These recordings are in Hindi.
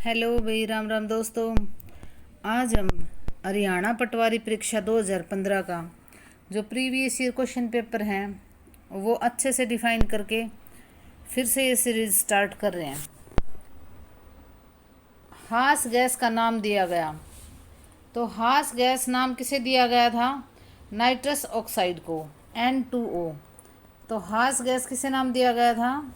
हेलो भाई, राम राम दोस्तों। आज हम हरियाणा पटवारी परीक्षा 2015 का जो प्रीवियस ईयर क्वेश्चन पेपर हैं वो अच्छे से डिफाइन करके फिर से ये सीरीज स्टार्ट कर रहे हैं। हास गैस का नाम दिया गया, तो हास गैस नाम किसे दिया गया था? नाइट्रस ऑक्साइड को, N2O। तो हास गैस किसे नाम दिया गया था?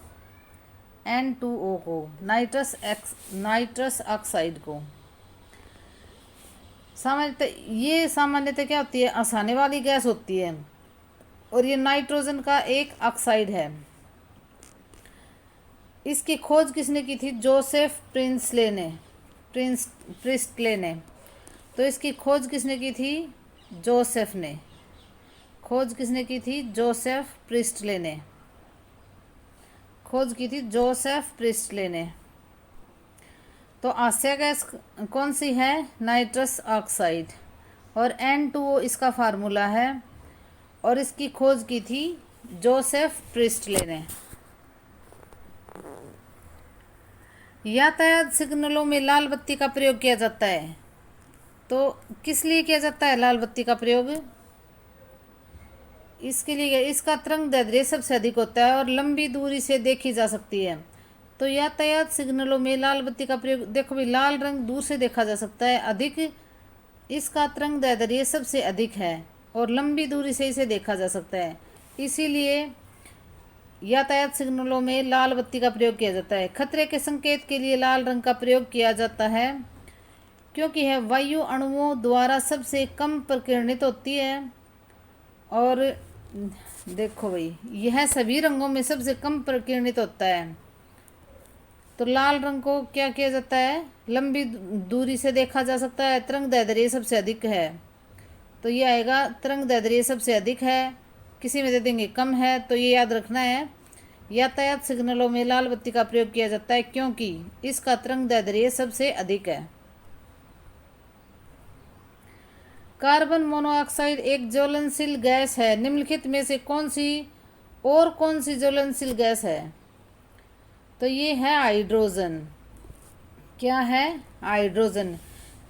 N2O को, नाइट्रस ऑक्साइड को। सामान्यतः क्या होती है? आसाने वाली गैस होती है और ये नाइट्रोजन का एक ऑक्साइड है। इसकी खोज किसने की थी? जोसेफ प्रिस्टले ने। तो इसकी खोज किसने की थी? जोसेफ ने। खोज किसने की थी? जोसेफ प्रिस्टले ने। खोज की थी जोसेफ प्रिस्टले ने। तो आस्या गैस कौन सी है? Nitrous oxide. और N2O इसका फार्मूला है और इसकी खोज की थी जोसेफ प्रिस्टले ने। यातायात सिग्नलों में लाल बत्ती का प्रयोग किया जाता है, तो किस लिए किया जाता है लाल बत्ती का प्रयोग? इसके लिए इसका तरंगदैर्ध्य सबसे अधिक होता है और लंबी दूरी से देखी जा सकती है। तो यातायात सिग्नलों में लाल बत्ती का प्रयोग, देखो भाई, लाल रंग दूर से देखा जा सकता है, अधिक इसका तरंगदैर्ध्य सबसे अधिक है और लंबी दूरी से इसे देखा जा सकता है, इसीलिए यातायात सिग्नलों में लाल बत्ती का प्रयोग किया जाता है। खतरे के संकेत के लिए लाल रंग का प्रयोग किया जाता है क्योंकि यह वायु अणुओं द्वारा सबसे कम प्रकीर्णित होती है। और देखो भाई, यह सभी रंगों में सबसे कम प्रकीर्णित होता है। तो लाल रंग को क्या किया जाता है? लंबी दूरी से देखा जा सकता है, तरंगदैर्ध्य सबसे अधिक है। तो ये आएगा तरंगदैर्ध्य सबसे अधिक है, किसी में दे देंगे कम है, तो ये याद रखना है। यातायात सिग्नलों में लाल बत्ती का प्रयोग किया जाता है क्योंकि इसका तरंगदैर्ध्य सबसे अधिक है। कार्बन मोनोऑक्साइड एक ज्वलनशील गैस है। निम्नलिखित में से कौन सी ज्वलनशील गैस है? तो ये है हाइड्रोजन। क्या है? हाइड्रोजन।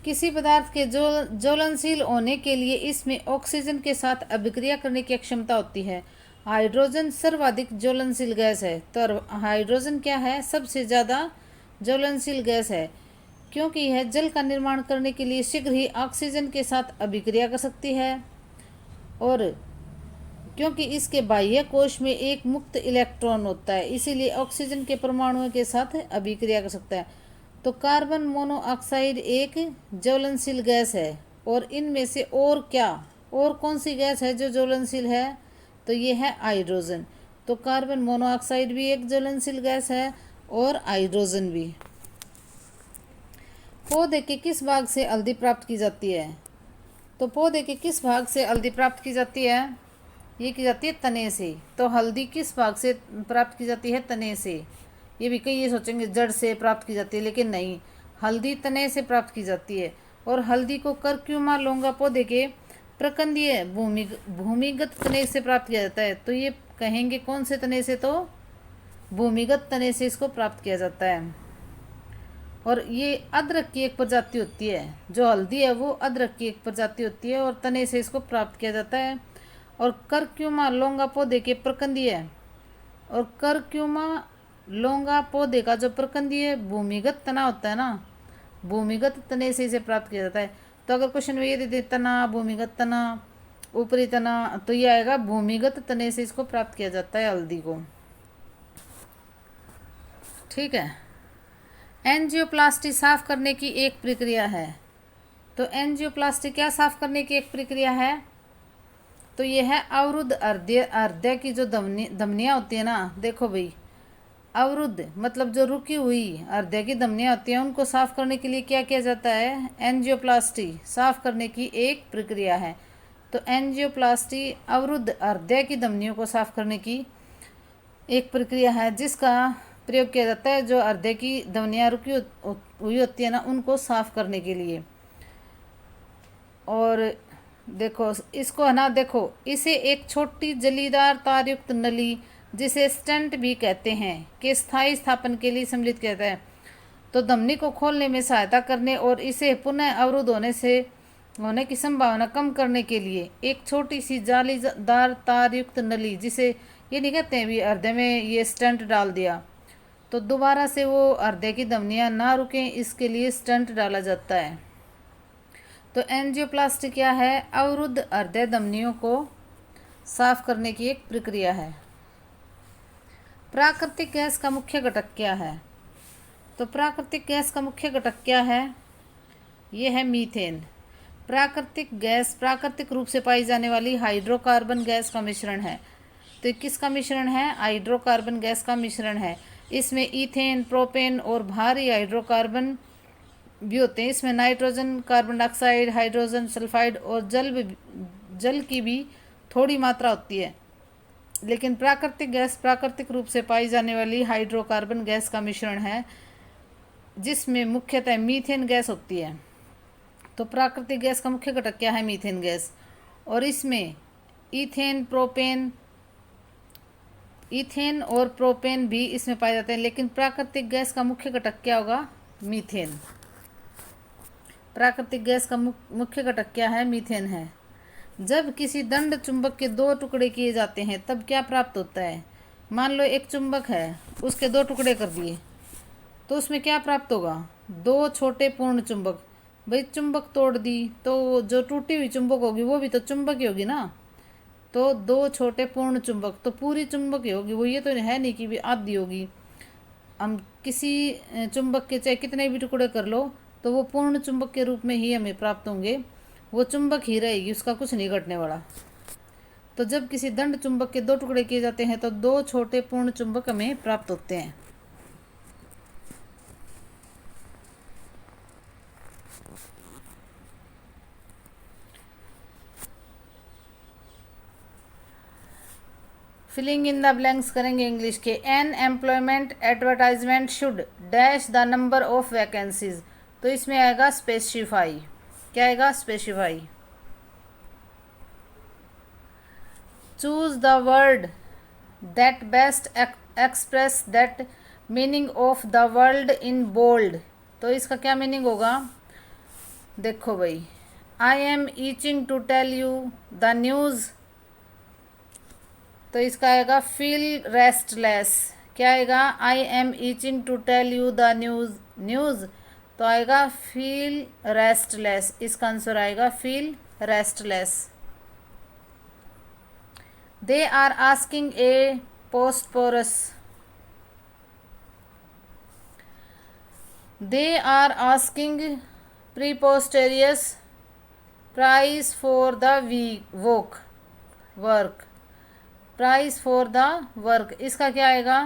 किसी पदार्थ के ज्वलनशील होने के लिए इसमें ऑक्सीजन के साथ अभिक्रिया करने की क्षमता होती है। हाइड्रोजन सर्वाधिक ज्वलनशील गैस है। तो हाइड्रोजन क्या है? सबसे ज़्यादा ज्वलनशील गैस है क्योंकि यह जल का निर्माण करने के लिए शीघ्र ही ऑक्सीजन के साथ अभिक्रिया कर सकती है और क्योंकि इसके बाह्य कोश में एक मुक्त इलेक्ट्रॉन होता है, इसीलिए ऑक्सीजन के परमाणुओं के साथ अभिक्रिया कर सकता है। तो कार्बन मोनोऑक्साइड एक ज्वलनशील गैस है। और इनमें से और कौन सी गैस है जो ज्वलनशील है? तो ये है हाइड्रोजन। तो कार्बन मोनोऑक्साइड भी एक ज्वलनशील गैस है और हाइड्रोजन भी। पौधे के किस भाग से हल्दी प्राप्त की जाती है? तो पौधे के किस भाग से हल्दी प्राप्त की जाती है? ये की जाती है तने से। तो हल्दी किस भाग से प्राप्त की जाती है? तने से। ये भी कई ये सोचेंगे जड़ से प्राप्त की जाती है, लेकिन नहीं, हल्दी तने से प्राप्त की जाती है। और हल्दी को कर्क्यूमा लोंगा पौधे के प्रकंदीय भूमिगत तने से प्राप्त किया जाता है। तो ये कहेंगे कौन से तने से? तो भूमिगत तने से इसको प्राप्त किया जाता है। और ये अदरक की एक प्रजाति होती है, जो हल्दी है वो अदरक की एक प्रजाति होती है और तने से इसको प्राप्त किया जाता है। और कर्क्यूमा लोंगा पौधे के प्रकंदीय, और कर्क्यूमा लोंगा पौधे का जो प्रकंदीय भूमिगत तना होता है ना, भूमिगत तने से इसे प्राप्त किया जाता है। तो अगर क्वेश्चन में ये दे दे तना, भूमिगत तना, ऊपरी तना, तो ये आएगा भूमिगत तने से इसको प्राप्त किया जाता है हल्दी को। ठीक है। एंजियोप्लास्टी साफ करने की एक प्रक्रिया है। तो एंजियोप्लास्टी क्या साफ करने की एक प्रक्रिया है? तो ये है अवरुद्ध हृदय की जो धमनियाँ होती है ना, देखो भाई, अवरुद्ध मतलब जो रुकी हुई हृदय की धमनियाँ होती हैं उनको साफ करने के लिए क्या किया जाता है? एंजियोप्लास्टी साफ करने की एक प्रक्रिया है। तो एंजियोप्लास्टी अवरुद्ध हृदय की धमनियों को साफ करने की एक प्रक्रिया है जिसका प्रयोग किया जाता है जो हृदय की धमनियाँ रुकी हुई होती है ना, उनको साफ करने के लिए। और देखो इसको है ना, देखो इसे एक छोटी जलीदार तारयुक्त नली जिसे स्टेंट भी कहते हैं के स्थायी स्थापन के लिए सम्मिलित किया जाता है। तो धमनी को खोलने में सहायता करने और इसे पुनः अवरुद्ध होने की संभावना कम करने के लिए एक छोटी सी जालीदार तार युक्त नली, जिसे ये नहीं कहते हैं भी हृदय में ये स्टंट डाल दिया, तो दोबारा से वो हृदय की धमनियाँ ना रुकें, इसके लिए स्टंट डाला जाता है। तो एंजियोप्लास्टी क्या है? अवरुद्ध हृदय धमनियों को साफ करने की एक प्रक्रिया है। प्राकृतिक गैस का मुख्य घटक क्या है? तो प्राकृतिक गैस का मुख्य घटक क्या है? ये है मीथेन। प्राकृतिक गैस प्राकृतिक रूप से पाई जाने वाली हाइड्रोकार्बन गैस का मिश्रण है। तो ये किसका मिश्रण है? हाइड्रोकार्बन गैस का मिश्रण है। इसमें ईथेन, प्रोपेन और भारी हाइड्रोकार्बन भी होते हैं। इसमें nitrogen, carbon dioxide, hydrogen sulphide और जल की भी थोड़ी मात्रा होती है। लेकिन प्राकृतिक गैस प्राकृतिक रूप से पाई जाने वाली हाइड्रोकार्बन गैस का मिश्रण है, जिसमें मुख्यतः मीथेन गैस होती है। तो प्राकृतिक गैस का मुख्य घटक क्या है? Methane gas. और इसमें ईथेन और प्रोपेन भी इसमें पाए जाते हैं, लेकिन प्राकृतिक गैस का मुख्य घटक क्या होगा? मीथेन। प्राकृतिक गैस का मुख्य घटक क्या है? मीथेन है। जब किसी दंड चुंबक के दो टुकड़े किए जाते हैं तब क्या प्राप्त होता है? मान लो एक चुंबक है, उसके दो टुकड़े कर दिए, तो उसमें क्या प्राप्त होगा? दो छोटे पूर्ण चुंबक। भाई चुंबक तोड़ दी तो जो टूटी हुई चुंबक होगी वो भी तो चुंबक ही होगी ना। तो दो छोटे पूर्ण चुंबक तो पूरी चुंबक ही होगी वो, ये तो है नहीं कि भी आधी होगी। हम किसी चुंबक के चाहे कितने भी टुकड़े कर लो तो वो पूर्ण चुंबक के रूप में ही हमें प्राप्त होंगे, वो चुंबक ही रहेगी, उसका कुछ नहीं घटने वाला। तो जब किसी दंड चुंबक के दो टुकड़े किए जाते हैं तो दो छोटे पूर्ण चुंबक हमें प्राप्त होते हैं। फिलिंग इन द ब्लैंक्स करेंगे इंग्लिश के। An employment advertisement should dash the number of vacancies. तो इसमें आएगा स्पेसिफाई। क्या आएगा? Specify. Choose the word that best express that meaning of the world in bold. तो इसका क्या मीनिंग होगा? देखो भाई, I am itching to tell you the news, तो इसका आएगा फील रेस्टलेस। क्या आएगा? I am itching to tell you the news, तो आएगा फील रेस्टलेस। इसका आंसर आएगा feel restless. They are asking a preposterous. They are asking preposterous price for the work. Price for the work, इसका क्या आएगा?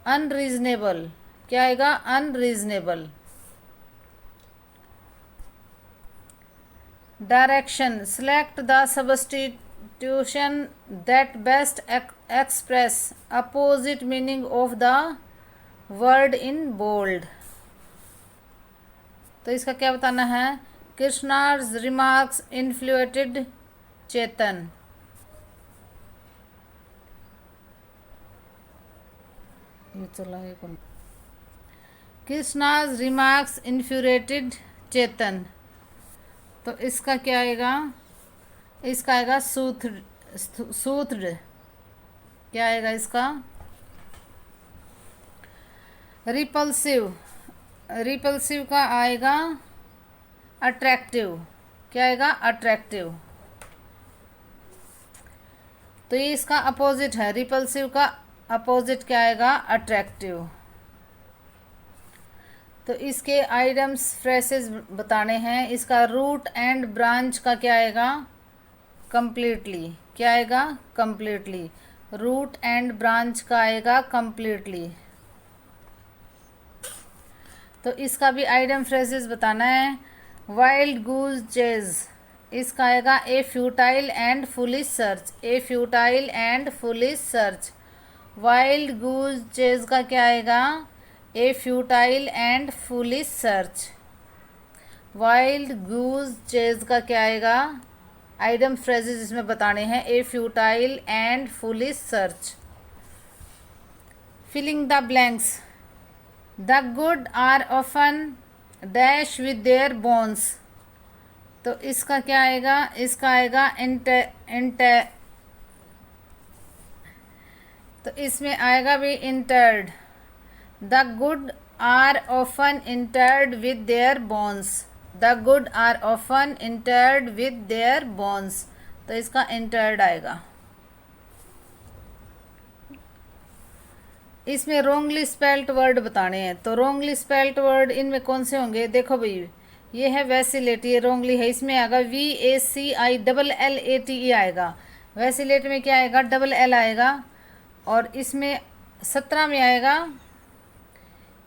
अनरीजनेबल। क्या आएगा? Unreasonable. Direction, select the substitution that best express opposite meaning of the word in bold. तो इसका क्या बताना है? Krishna's remarks infuriated Chetan. ये चला है कौन? Krishna's remarks infuriated Chetan. तो इसका क्या आएगा? इसका आएगा सूत्र। क्या आएगा इसका? रिपल्सिव। रिपल्सिव का आएगा अट्रैक्टिव। क्या आएगा? अट्रैक्टिव। तो ये इसका अपोजिट है, रिपल्सिव का अपोजिट क्या आएगा? अट्रैक्टिव। तो इसके आइटम्स फ्रेसेस बताने हैं। इसका रूट एंड ब्रांच का क्या आएगा? कंप्लीटली। क्या आएगा? कंप्लीटली। रूट एंड ब्रांच का आएगा कंप्लीटली। तो इसका भी आइटम फ्रेसेस बताना है। वाइल्ड गूज चेज, इसका आएगा a futile and foolish search. A futile and foolish search. Wild goose chase का क्या आएगा? A futile and foolish search. Wild goose chase का क्या आएगा? आइटम फ्रेजेस इसमें बताने हैं। A futile and foolish search. Filling the blanks. The good are often dash with their bones. तो इसका क्या आएगा, इसका आएगा तो इसमें आएगा भी interred. The good are often interred with their bones. The good are often interred with their bones. तो इसका इंटर्ड आएगा। इसमें रोंगली स्पेल्ट वर्ड बताने हैं। तो रोंगली स्पेल्ट वर्ड इनमें कौन से होंगे, देखो भाई, ये है वैसिलेट, ये रोंगली है, इसमें आएगा VACILLATE आएगा। वैसिलेट में क्या आएगा, डबल एल आएगा। और इसमें 17 में आएगा,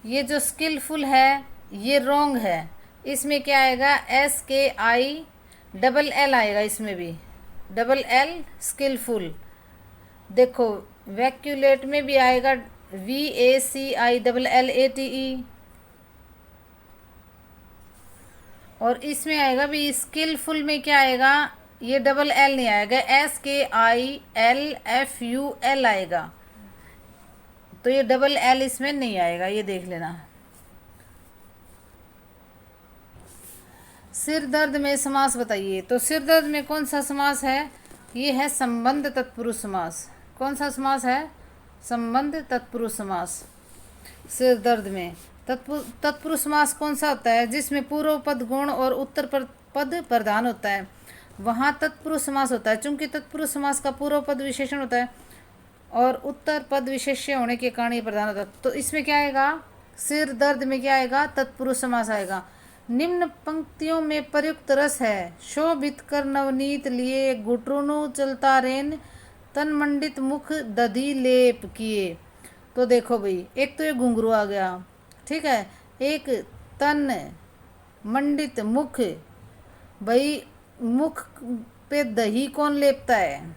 ये जो स्किलफुल है ये रोंग है, इसमें क्या आएगा, SKILL आएगा, इसमें भी डबल एल स्किलफुल। देखो वैक्यूलेट में भी आएगा VACILLATE। और इसमें आएगा भी स्किलफुल में क्या आएगा, ये डबल एल नहीं आएगा, SKILFUL आएगा। तो ये डबल एल इसमें नहीं आएगा, ये देख लेना। सिर दर्द में समास बताइए। तो सिर दर्द में कौन सा समास है, ये है संबंध तत्पुरुष समास। कौन सा समास है, संबंध तत्पुरुष समास। सिर दर्द में तत्पुरुष समास कौन सा होता है, जिसमें पूर्व पद गुण और उत्तर पद प्रधान होता है, वहाँ तत्पुरुष समास होता है। चूंकि तत्पुरुष समास का पूर्व पद विशेषण होता है और उत्तर पद विशेष्य होने के कारण ये प्रधान होता है। तो इसमें क्या आएगा, सिर दर्द में क्या आएगा, तत्पुरुष समास आएगा। निम्न पंक्तियों में प्रयुक्त रस है, शोभित कर नवनीत लिए, घुटरुनु चलता रेन, तन मंडित मुख दधी लेप किए। तो देखो भाई, एक तो ये घुंघरू आ गया, ठीक है, एक तन मंडित मुख, भाई मुख पे दही कौन लेपता है,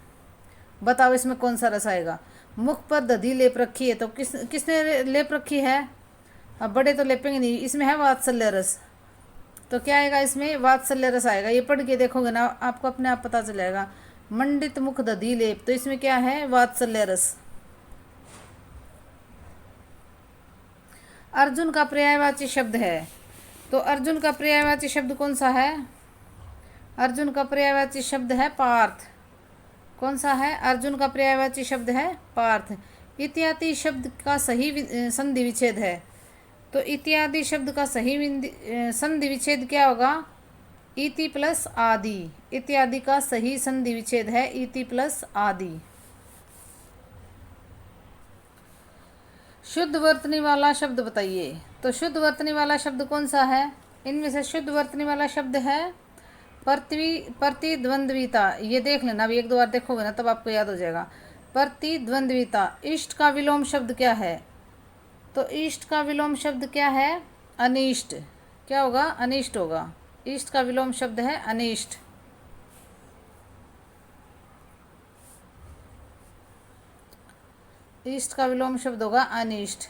बताओ इसमें कौन सा रस आएगा। मुख पर दधी लेप रखी है, तो किसने लेप रखी है, अब बड़े तो लेपेंगे नहीं, इसमें है वात्सल्य रस। तो क्या आएगा, इसमें वात्सल्य रस आएगा। ये पढ़ के देखोगे ना, आपको अपने आप पता चलेगा। मंडित मुख दधी लेप, तो इसमें क्या है, वात्सल्य रस। अर्जुन का पर्यायवाची शब्द है। तो अर्जुन का पर्यायवाची शब्द कौन सा है, अर्जुन का पर्यायवाची शब्द है पार्थ। कौन सा है, अर्जुन का पर्यायवाची शब्द है पार्थ। इत्यादि शब्द का सही संधि विच्छेद है। तो इत्यादि शब्द का सही संधि विच्छेद क्या होगा, इति प्लस आदि। इत्यादि का सही संधि विच्छेद है इति प्लस आदि। शुद्ध वर्तनी वाला शब्द बताइए। तो शुद्ध वर्तनी वाला शब्द कौन सा है, इनमें से शुद्ध वर्तनी वाला शब्द है प्रतिद्वंद्विता। ये देख लेना, अभी एक दो बार देखोगे ना तब आपको याद हो जाएगा। प्रतिद्वंद्विता। इष्ट का विलोम शब्द क्या है, तो इष्ट का विलोम शब्द क्या है, अनिष्ट। क्या होगा, अनिष्ट होगा। इष्ट का विलोम शब्द है अनिष्ट। इष्ट का विलोम शब्द होगा अनिष्ट।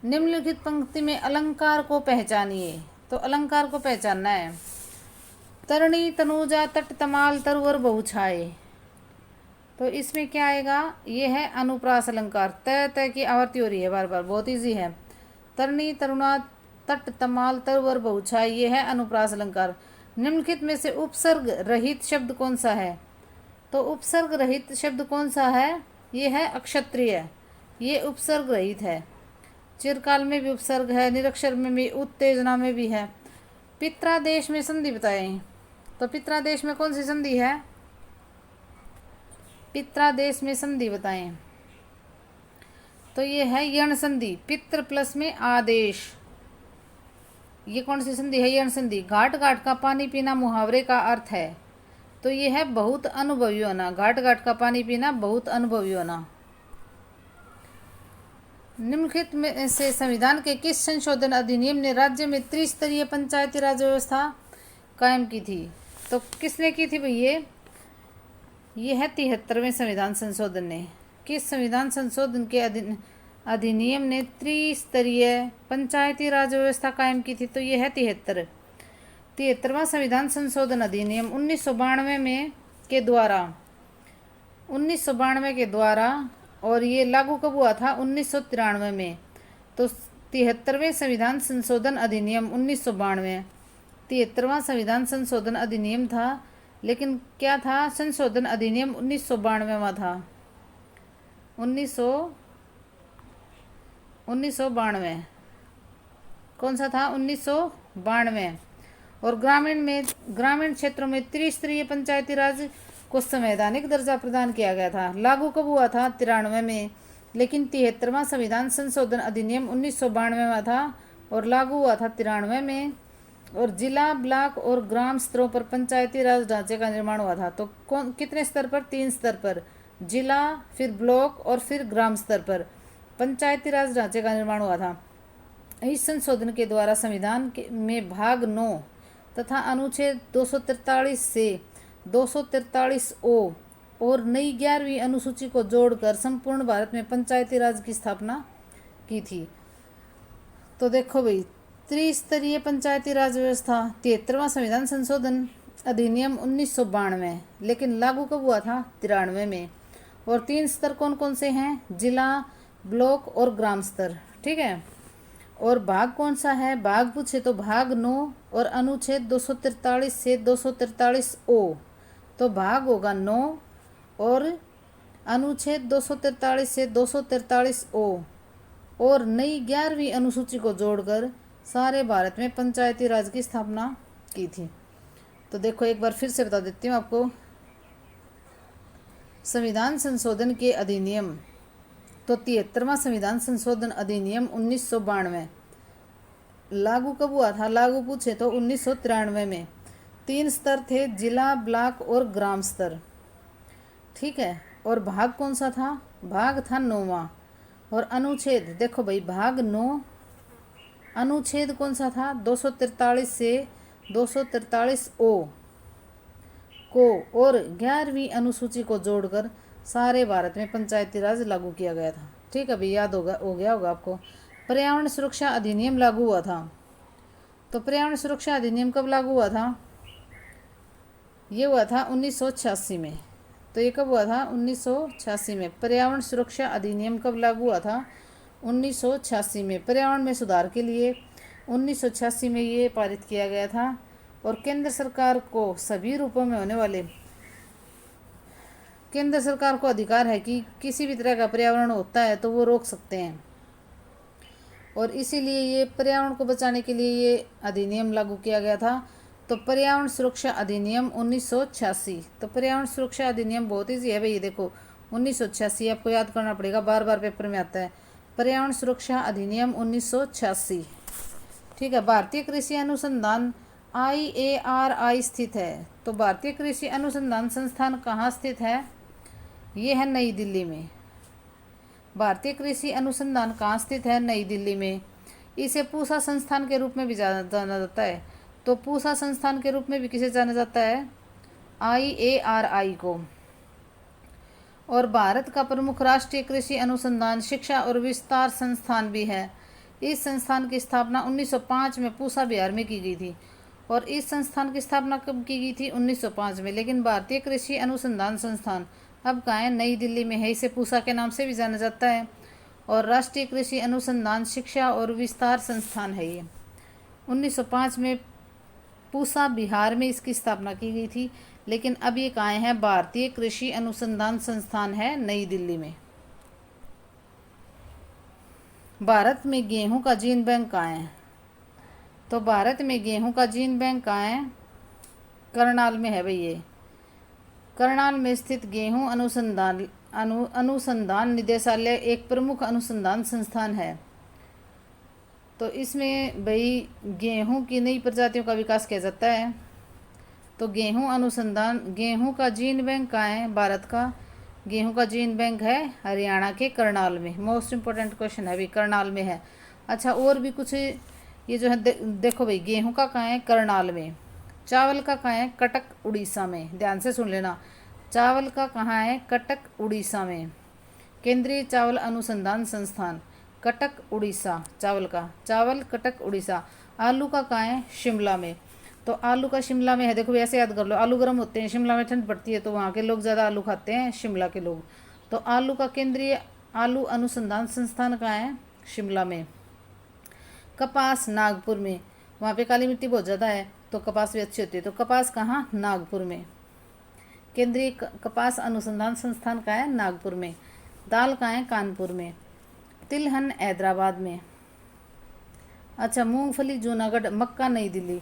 निम्नलिखित पंक्ति में अलंकार को पहचानिए। तो अलंकार को पहचानना है। तरणी तनुजा तट तमाल तरुवर बहुछाए। तो इसमें क्या आएगा, ये है अनुप्रास अलंकार। तय तय की आवर्ती हो रही है बार बार, बहुत ईजी है। तरणी तरुणा तट तमाल तरुवर बहुछाए, ये है अनुप्रास अलंकार। निम्नलिखित में से उपसर्ग रहित शब्द कौन सा है। तो उपसर्ग रहित शब्द कौन सा है, ये है अक्षत्रिय। ये उपसर्ग रहित है। चिरकाल में भी उपसर्ग है, निरक्षर में भी, उत्तेजना में भी है। पित्रादेश में संधि बताएं। तो पित्रादेश में कौन सी संधि है, पित्रादेश में संधि बताएं। तो ये है यण संधि। पित्र प्लस में आदेश, ये कौन सी संधि है, यण संधि। घाट घाट का पानी पीना मुहावरे का अर्थ है। तो ये है बहुत अनुभवी होना। घाट घाट का पानी पीना, बहुत अनुभवी होना। निम्नलिखित में से संविधान के किस संशोधन अधिनियम ने राज्य में त्रिस्तरीय पंचायती राज व्यवस्था कायम की थी। तो किसने की थी भैया, ये है 73वें संविधान संशोधन ने। किस संविधान संशोधन के अधिनियम ने त्रिस्तरीय पंचायती राज व्यवस्था कायम की थी। तो ये है 73वां संविधान संशोधन अधिनियम 1992 में के द्वारा 1992 के द्वारा। और ये लागू कब हुआ था, 1993 में। तो 73वें संविधान संशोधन अधिनियम 1992। 73वां संविधान संशोधन अधिनियम था, लेकिन क्या था? संशोधन अधिनियम 1992वां था। 1992 कौन सा था? 1992। और ग्रामीण क्षेत्रों में त्रिस्तरीय पंचायती राज को संवैधानिक दर्जा प्रदान किया गया था। लागू कब हुआ था? 93 में। लेकिन 73वां संविधान संशोधन अधिनियम 1992 में था और लागू हुआ था 93 में। और जिला, ब्लॉक और ग्राम स्तरों पर पंचायती राज ढांचे का निर्माण हुआ था। तो कितने स्तर पर? 3 स्तर पर, जिला, फिर ब्लॉक और फिर ग्राम स्तर पर पंचायती राज ढांचे का निर्माण हुआ था। इस संशोधन के द्वारा संविधान में भाग 9 तथा अनुच्छेद 243 से 243 ओ और नई 11वीं अनुसूची को जोड़कर संपूर्ण भारत में पंचायती राज की स्थापना की थी। तो देखो भाई, त्रिस्तरीय पंचायती राज व्यवस्था, 73वां संविधान संशोधन अधिनियम 1992, लेकिन लागू कब हुआ था? 93 में। और 3 स्तर कौन कौन से हैं? जिला, ब्लॉक और ग्राम स्तर। ठीक है। और भाग कौन सा है? भाग पूछे तो भाग 9 और अनुच्छेद 243 से 243 ओ। तो भाग होगा 9 और अनुच्छेद 243 से 243 ओ और नई 11वीं अनुसूची को जोड़कर सारे भारत में पंचायती राज की स्थापना की थी। तो देखो, एक बार फिर से बता देती हूँ आपको। संविधान संशोधन के अधिनियम, तो 73वां संविधान संशोधन अधिनियम 1992 लागू कब हुआ था? लागू पूछे तो 1993 में। 3 स्तर थे, जिला, ब्लॉक और ग्राम स्तर। ठीक है। और भाग कौन सा था? भाग था 9वां। और अनुच्छेद देखो भाई, भाग 9 अनुच्छेद कौन सा था? 243 से 243 ओ को और 11वीं अनुसूची को जोड़कर सारे भारत में पंचायती राज लागू किया गया था। ठीक है भाई, याद हो गया होगा आपको। पर्यावरण सुरक्षा अधिनियम लागू हुआ था। तो पर्यावरण सुरक्षा अधिनियम कब लागू हुआ था? ये हुआ था 1986 में। तो ये कब हुआ था? 1986 में। पर्यावरण सुरक्षा अधिनियम कब लागू हुआ था? 1986 में। पर्यावरण में सुधार के लिए 1986 में ये पारित किया गया था। और केंद्र सरकार को सभी रूपों में होने वाले, केंद्र सरकार को अधिकार है कि किसी भी तरह का पर्यावरण होता है तो वो रोक सकते हैं। और इसीलिए ये पर्यावरण को बचाने के लिए ये अधिनियम लागू किया गया था। तो पर्यावरण सुरक्षा अधिनियम 1986। तो पर्यावरण सुरक्षा अधिनियम बहुत ईजी है भाई। ये देखो, 1986 आपको याद करना पड़ेगा, बार बार पेपर में आता है। पर्यावरण सुरक्षा अधिनियम 1986। ठीक है। भारतीय कृषि अनुसंधान IARI स्थित है। तो भारतीय कृषि अनुसंधान संस्थान कहाँ स्थित है? ये है नई दिल्ली में। भारतीय कृषि अनुसंधान कहाँ स्थित है? नई दिल्ली में। इसे पूसा संस्थान के रूप में भी जाना जाता है। तो पूसा संस्थान के रूप में भी किसे जाना जाता है? IARI को। और भारत का प्रमुख राष्ट्रीय कृषि अनुसंधान, शिक्षा और विस्तार संस्थान भी है। इस संस्थान की स्थापना 1905 में पूसा बिहार में की गई थी। और इस संस्थान की स्थापना कब की गई थी? 1905 में। लेकिन भारतीय कृषि अनुसंधान संस्थान अब कहाँ है? नई दिल्ली में है। इसे पूसा के नाम से भी जाना जाता है। और राष्ट्रीय कृषि अनुसंधान, शिक्षा और विस्तार संस्थान है ये। 1905 में पूसा बिहार में इसकी स्थापना की गई थी। लेकिन अब ये कहाँ है? भारतीय कृषि अनुसंधान संस्थान है नई दिल्ली में। भारत में गेहूं का जीन बैंक कहाँ है? तो भारत में गेहूं का जीन बैंक कहाँ है? करनाल में है भाई। ये करनाल में स्थित गेहूं अनुसंधान निदेशालय एक प्रमुख अनुसंधान संस्थान है। तो इसमें भाई गेहूं की नई प्रजातियों का विकास किया जाता है। तो गेहूं का जीन बैंक कहाँ है? भारत का गेहूं का जीन बैंक है हरियाणा के करनाल में। मोस्ट इम्पोर्टेंट क्वेश्चन है भाई, करनाल में है। अच्छा, और भी कुछ ये जो है देखो भाई, गेहूं का कहाँ है? करनाल में। चावल का कहाँ है? कटक उड़ीसा में। ध्यान से सुन लेना, चावल का कहाँ है? कटक उड़ीसा में। केंद्रीय चावल अनुसंधान संस्थान कटक उड़ीसा। चावल कटक उड़ीसा। आलू का कहाँ है? शिमला में। तो आलू का शिमला में है। देखो ऐसे याद कर लो, आलू गर्म होते हैं, शिमला में ठंड पड़ती है, तो वहाँ के लोग ज़्यादा आलू खाते हैं, शिमला के लोग। तो आलू का केंद्रीय आलू अनुसंधान संस्थान कहाँ है? शिमला में। कपास नागपुर में, वहाँ पे काली मिट्टी बहुत ज़्यादा है तो कपास भी अच्छी होती है। तो कपास कहाँ? नागपुर में। केंद्रीय कपास अनुसंधान संस्थान का है? नागपुर में। दाल कहाँ है? कानपुर में। तिलहन हैदराबाद में। अच्छा, मूंगफली जूनागढ़, मक्का नई दिल्ली।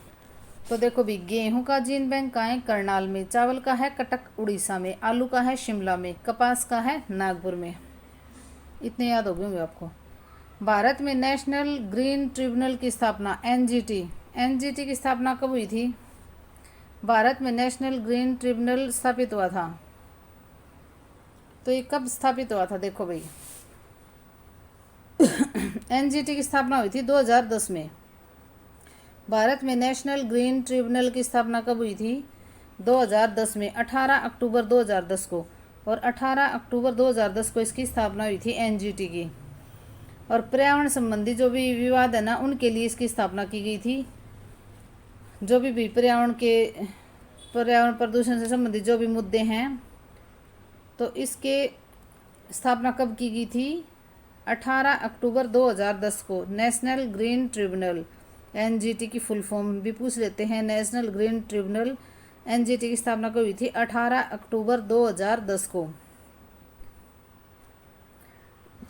तो देखो भी, गेहूं का जीन बैंक कहाँ है? करनाल में। चावल का है? कटक उड़ीसा में। आलू का है? शिमला में। कपास का है? नागपुर में। इतने याद हो गए होंगे आपको। भारत में नेशनल ग्रीन ट्रिब्यूनल की स्थापना, एनजीटी की स्थापना कब हुई थी? भारत में नेशनल ग्रीन ट्रिब्यूनल स्थापित हुआ था, तो ये कब स्थापित हुआ था? देखो भाई, एनजीटी की स्थापना हुई थी 2010 में। भारत में नेशनल ग्रीन ट्रिब्यूनल की स्थापना कब हुई थी? 2010 में, 18 अक्टूबर 2010 को। और 18 अक्टूबर 2010 को इसकी स्थापना हुई थी एनजीटी की। और पर्यावरण संबंधी जो भी विवाद है ना, उनके लिए इसकी स्थापना की गई थी। जो भी पर्यावरण प्रदूषण से संबंधित जो भी मुद्दे हैं, तो इसके स्थापना कब की गई थी? 18 अक्टूबर 2010 को। नेशनल ग्रीन ट्रिब्यूनल, एनजीटी की फुल फॉर्म भी पूछ लेते हैं, नेशनल ग्रीन ट्रिब्यूनल। एनजीटी की स्थापना कब हुई थी? 18 अक्टूबर 2010 को।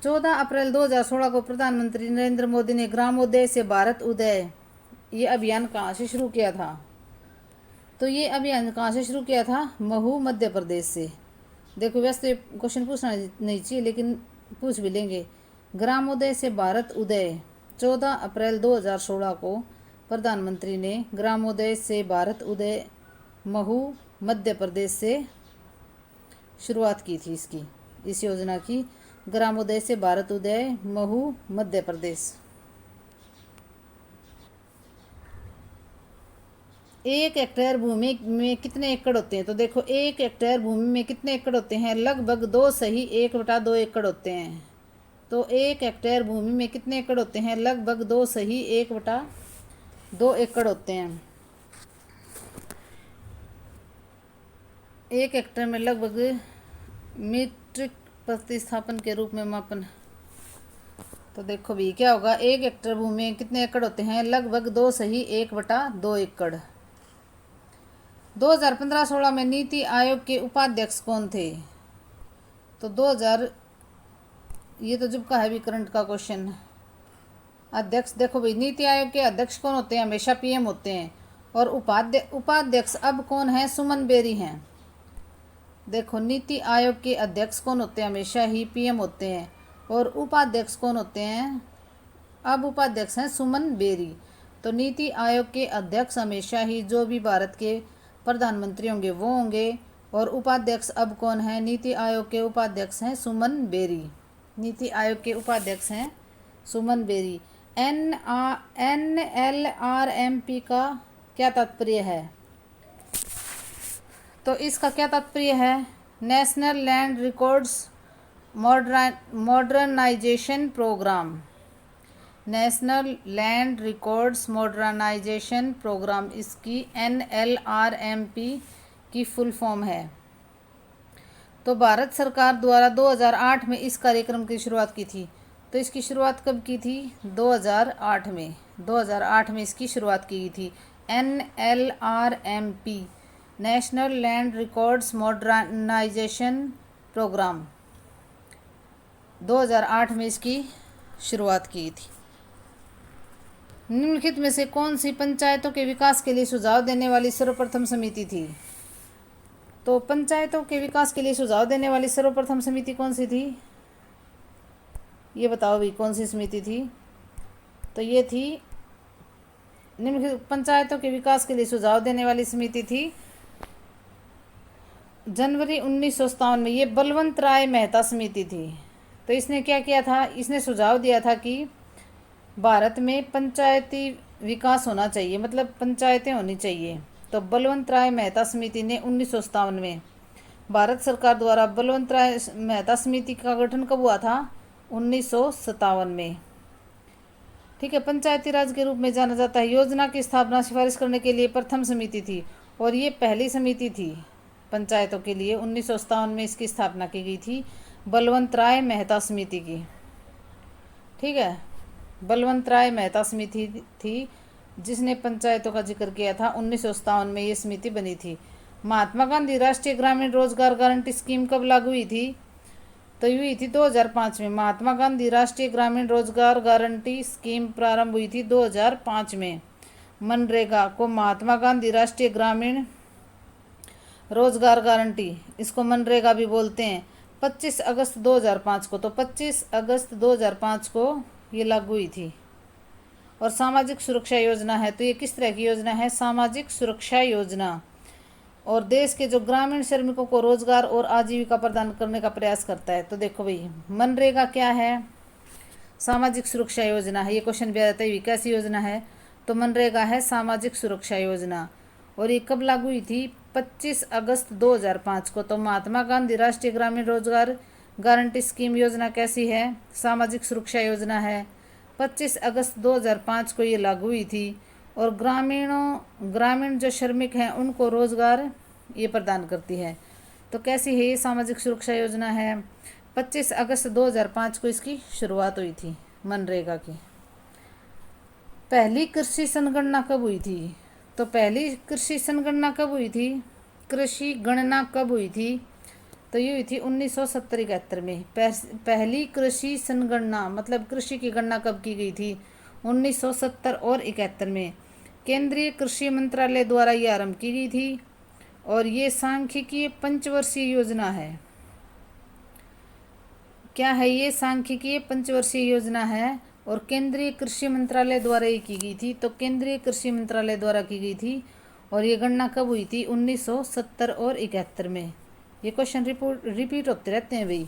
14 अप्रैल 2016 को प्रधानमंत्री नरेंद्र मोदी ने ग्रामोदय से भारत उदय, ये अभियान कहाँ से शुरू किया था? तो ये अभियान कहाँ से शुरू किया था? महू, मध्य प्रदेश से। देखो, वैसे तो क्वेश्चन पूछना नहीं चाहिए, लेकिन पूछ भी लेंगे। ग्रामोदय से भारत उदय 14 अप्रैल 2016 को प्रधानमंत्री ने ग्रामोदय से भारत उदय महू, मध्य प्रदेश से शुरुआत की थी इस योजना की। ग्रामोदय से भारत उदय महू, मध्य प्रदेश। एक हेक्टेयर भूमि में कितने एकड़ होते हैं? तो देखो, एक हेक्टेयर भूमि में कितने एकड़ होते हैं? लगभग 2 = 1/2 एकड़ होते हैं। तो एक हेक्टेयर भूमि में कितने एकड़ होते हैं? लगभग 2 एकड़ होते हैं। एक हेक्टेयर में लगभग मीट्रिक प्रतिस्थापन के रूप में मापन। तो देखो भी, क्या होगा? एक हेक्टेयर भूमि में कितने एकड़ होते हैं? लगभग 2 एकड़। 2015-16 में नीति आयोग के उपाध्यक्ष कौन थे? तो 2000, ये तो जब का है भी करंट का क्वेश्चन। अध्यक्ष, देखो भाई, नीति आयोग के अध्यक्ष कौन होते हैं? हमेशा पीएम होते हैं। और उपाध्यक्ष अब कौन है? सुमन बेरी हैं। देखो, नीति आयोग के अध्यक्ष कौन होते हैं? हमेशा ही पीएम होते हैं। और उपाध्यक्ष कौन होते हैं? अब उपाध्यक्ष हैं सुमन बेरी। तो नीति आयोग के अध्यक्ष हमेशा ही जो भी भारत के प्रधानमंत्री होंगे वो होंगे। और उपाध्यक्ष अब कौन है? नीति आयोग के उपाध्यक्ष हैं सुमन बेरी। नीति आयोग के उपाध्यक्ष हैं सुमन बेरी। NLRMP का क्या तात्पर्य है? तो इसका क्या तात्पर्य है? National land records modernisation programme. National land records modernisation programme, इसकी NLRMP की फुल फॉर्म है। तो भारत सरकार द्वारा 2008 में इस कार्यक्रम की शुरुआत की थी। तो इसकी शुरुआत कब की थी? 2008 में। 2008 में इसकी शुरुआत की गई थी। NLRMP, national land records modernisation programme, 2008 में इसकी शुरुआत की थी। निम्नलिखित में से कौन सी पंचायतों के विकास के लिए सुझाव देने वाली सर्वप्रथम समिति थी? तो पंचायतों के विकास के लिए सुझाव देने वाली सर्वप्रथम समिति कौन सी थी? ये बताओ भी, कौन सी समिति थी? तो ये थी, निम्नलिखित पंचायतों के विकास के लिए सुझाव देने वाली समिति थी जनवरी 1957 में। ये बलवंत राय मेहता समिति थी। तो इसने क्या किया था? इसने सुझाव दिया था कि भारत में पंचायती विकास होना चाहिए, मतलब पंचायतें होनी चाहिए। तो बलवंत राय मेहता समिति ने 1957 में, भारत सरकार द्वारा बलवंत राय मेहता समिति का गठन कब हुआ था? 1957 में। ठीक है, पंचायती राज के रूप में जाना जाता है। योजना की स्थापना सिफारिश करने के लिए प्रथम समिति थी, और ये पहली समिति थी पंचायतों के लिए। 1957 में इसकी स्थापना की गई थी, बलवंत राय मेहता समिति की। ठीक है, बलवंत राय मेहता समिति थी जिसने पंचायतों का जिक्र किया था। 1957 में ये समिति बनी थी। महात्मा गांधी राष्ट्रीय ग्रामीण रोजगार गारंटी स्कीम कब लागू हुई थी? तो ये हुई थी 2005 में। महात्मा गांधी राष्ट्रीय ग्रामीण रोजगार गारंटी स्कीम प्रारंभ हुई थी 2005 में। मनरेगा को महात्मा गांधी राष्ट्रीय ग्रामीण रोजगार गारंटी, इसको मनरेगा भी बोलते हैं, 25 अगस्त 2005 को, तो 25 अगस्त 2005 को ये लागू हुई थी। और सामाजिक सुरक्षा योजना है, तो ये किस तरह की योजना है? सामाजिक सुरक्षा योजना। और देश के जो ग्रामीण श्रमिकों को रोजगार और आजीविका प्रदान करने का प्रयास करता है। तो देखो भाई, मनरेगा क्या है? सामाजिक सुरक्षा योजना है। ये क्वेश्चन भी आता है, कैसी योजना है? तो मनरेगा है सामाजिक सुरक्षा योजना। और ये कब लागू हुई थी? 25 अगस्त 2005 को। तो महात्मा गांधी राष्ट्रीय ग्रामीण रोजगार गारंटी स्कीम योजना कैसी है? सामाजिक सुरक्षा योजना है। 25 अगस्त 2005 को ये लागू हुई थी। और ग्रामीण जो श्रमिक हैं उनको रोजगार ये प्रदान करती है। तो कैसी है ये सामाजिक सुरक्षा योजना है? 25 अगस्त 2005 को इसकी शुरुआत हुई थी मनरेगा की। पहली कृषि संगणना कब हुई थी? तो पहली कृषि संगणना कब हुई थी? कृषि गणना कब हुई थी? तो ये हुई थी 1970-71 में। पहली कृषि संगणना मतलब कृषि की गणना कब की गई थी? 1970 और 71 में। केंद्रीय कृषि मंत्रालय द्वारा ये आरंभ की गई थी। और ये सांख्यिकीय पंचवर्षीय योजना है। क्या है ये? सांख्यिकीय पंचवर्षीय योजना है। और केंद्रीय कृषि मंत्रालय द्वारा ये की गई थी। तो केंद्रीय कृषि मंत्रालय द्वारा की गई थी। और ये गणना कब हुई थी? 1970 और 71 में। ये क्वेश्चन रिपीट होते रहते हैं भाई,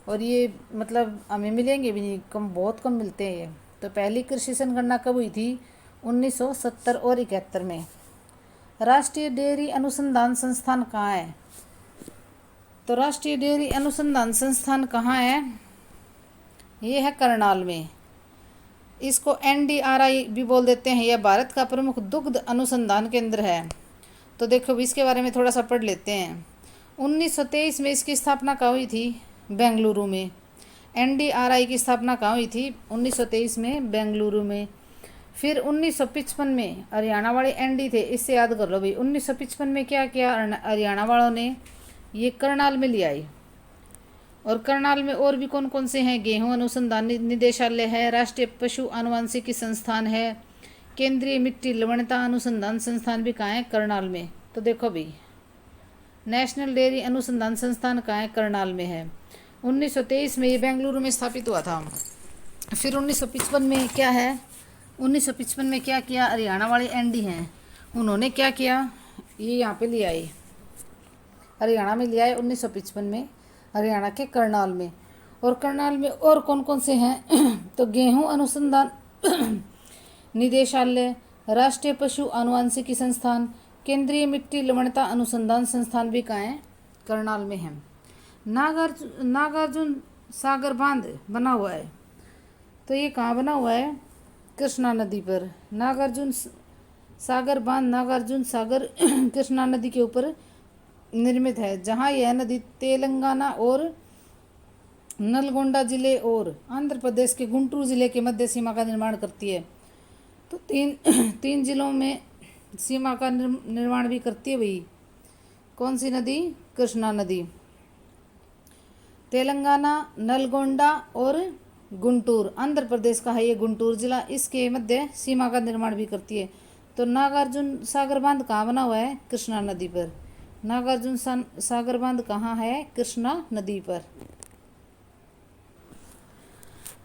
और ये मतलब हमें मिलेंगे भी नहीं, बहुत कम मिलते हैं ये। तो पहली कृषि संगणना कब हुई थी? 1970 और 71 में। राष्ट्रीय डेयरी अनुसंधान संस्थान कहाँ है? तो राष्ट्रीय डेयरी अनुसंधान संस्थान कहाँ है? ये है करनाल में। इसको NDRI भी बोल देते हैं। यह भारत का प्रमुख दुग्ध अनुसंधान केंद्र है। तो देखो इसके बारे में थोड़ा सा पढ़ लेते हैं। 1923 में इसकी स्थापना कहाँ हुई थी? बेंगलुरु में। NDRI की स्थापना कहाँ हुई थी? 1923 में बेंगलुरु में। फिर 1955 में हरियाणा वाले ND थे, इससे याद कर लो भाई। 1955 में क्या किया हरियाणा वालों ने? ये करनाल में ले आई। और करनाल में और भी कौन कौन से हैं? गेहूं अनुसंधान निदेशालय है, राष्ट्रीय पशु आनुवंशिकी संस्थान है, केंद्रीय मिट्टी लवणता अनुसंधान संस्थान भी कहाँ है? करनाल में। तो देखो भाई, नेशनल डेयरी अनुसंधान संस्थान कहाँ है? करनाल में है। 1923 में ये बेंगलुरु में स्थापित हुआ था। फिर 1955 में क्या है? 1955 में क्या किया? हरियाणा वाले ND हैं, उन्होंने क्या किया? ये यहाँ पे ले आए, हरियाणा में ले आए 1955 में, हरियाणा के करनाल में। और करनाल में और कौन कौन से हैं? तो गेहूं अनुसंधान निदेशालय, राष्ट्रीय पशु आनुवंशिकी संस्थान, केंद्रीय मिट्टी लवणता अनुसंधान संस्थान भी कहाँ है? करनाल में है। नागार्जुन सागर बांध बना हुआ है, तो ये कहाँ बना हुआ है? कृष्णा नदी पर। नागार्जुन सागर बांध नागार्जुन सागर कृष्णा नदी के ऊपर निर्मित है, जहाँ यह नदी तेलंगाना और नलगोंडा जिले और आंध्र प्रदेश के गुंटूर जिले के मध्य सीमा का निर्माण करती है। तो तीन जिलों में सीमा का निर्माण भी करती है भाई। कौन सी नदी? कृष्णा नदी। तेलंगाना, नलगोंडा और गुंटूर, आंध्र प्रदेश का है ये गुंटूर जिला, इसके मध्य सीमा का निर्माण भी करती है। तो नागार्जुन सागर बांध कहाँ बना हुआ है? कृष्णा नदी पर। नागार्जुन सागर बांध कहाँ है? कृष्णा नदी पर।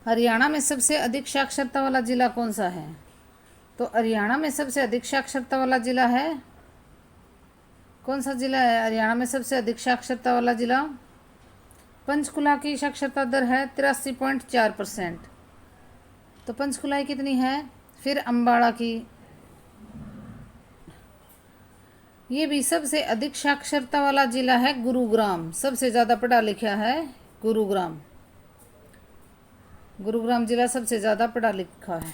हरियाणा में सबसे अधिक साक्षरता वाला जिला कौन सा है? तो हरियाणा में सबसे अधिक साक्षरता वाला जिला है, कौन सा जिला है हरियाणा में सबसे अधिक साक्षरता वाला जिला? पंचकुला की साक्षरता दर है 83.4%। तो पंचकुला कितनी है? फिर अम्बाड़ा की, ये भी सबसे अधिक साक्षरता वाला जिला है गुरुग्राम। सबसे ज़्यादा पढ़ा लिखा है गुरुग्राम। गुरुग्राम जिला सबसे ज़्यादा पढ़ा लिखा है।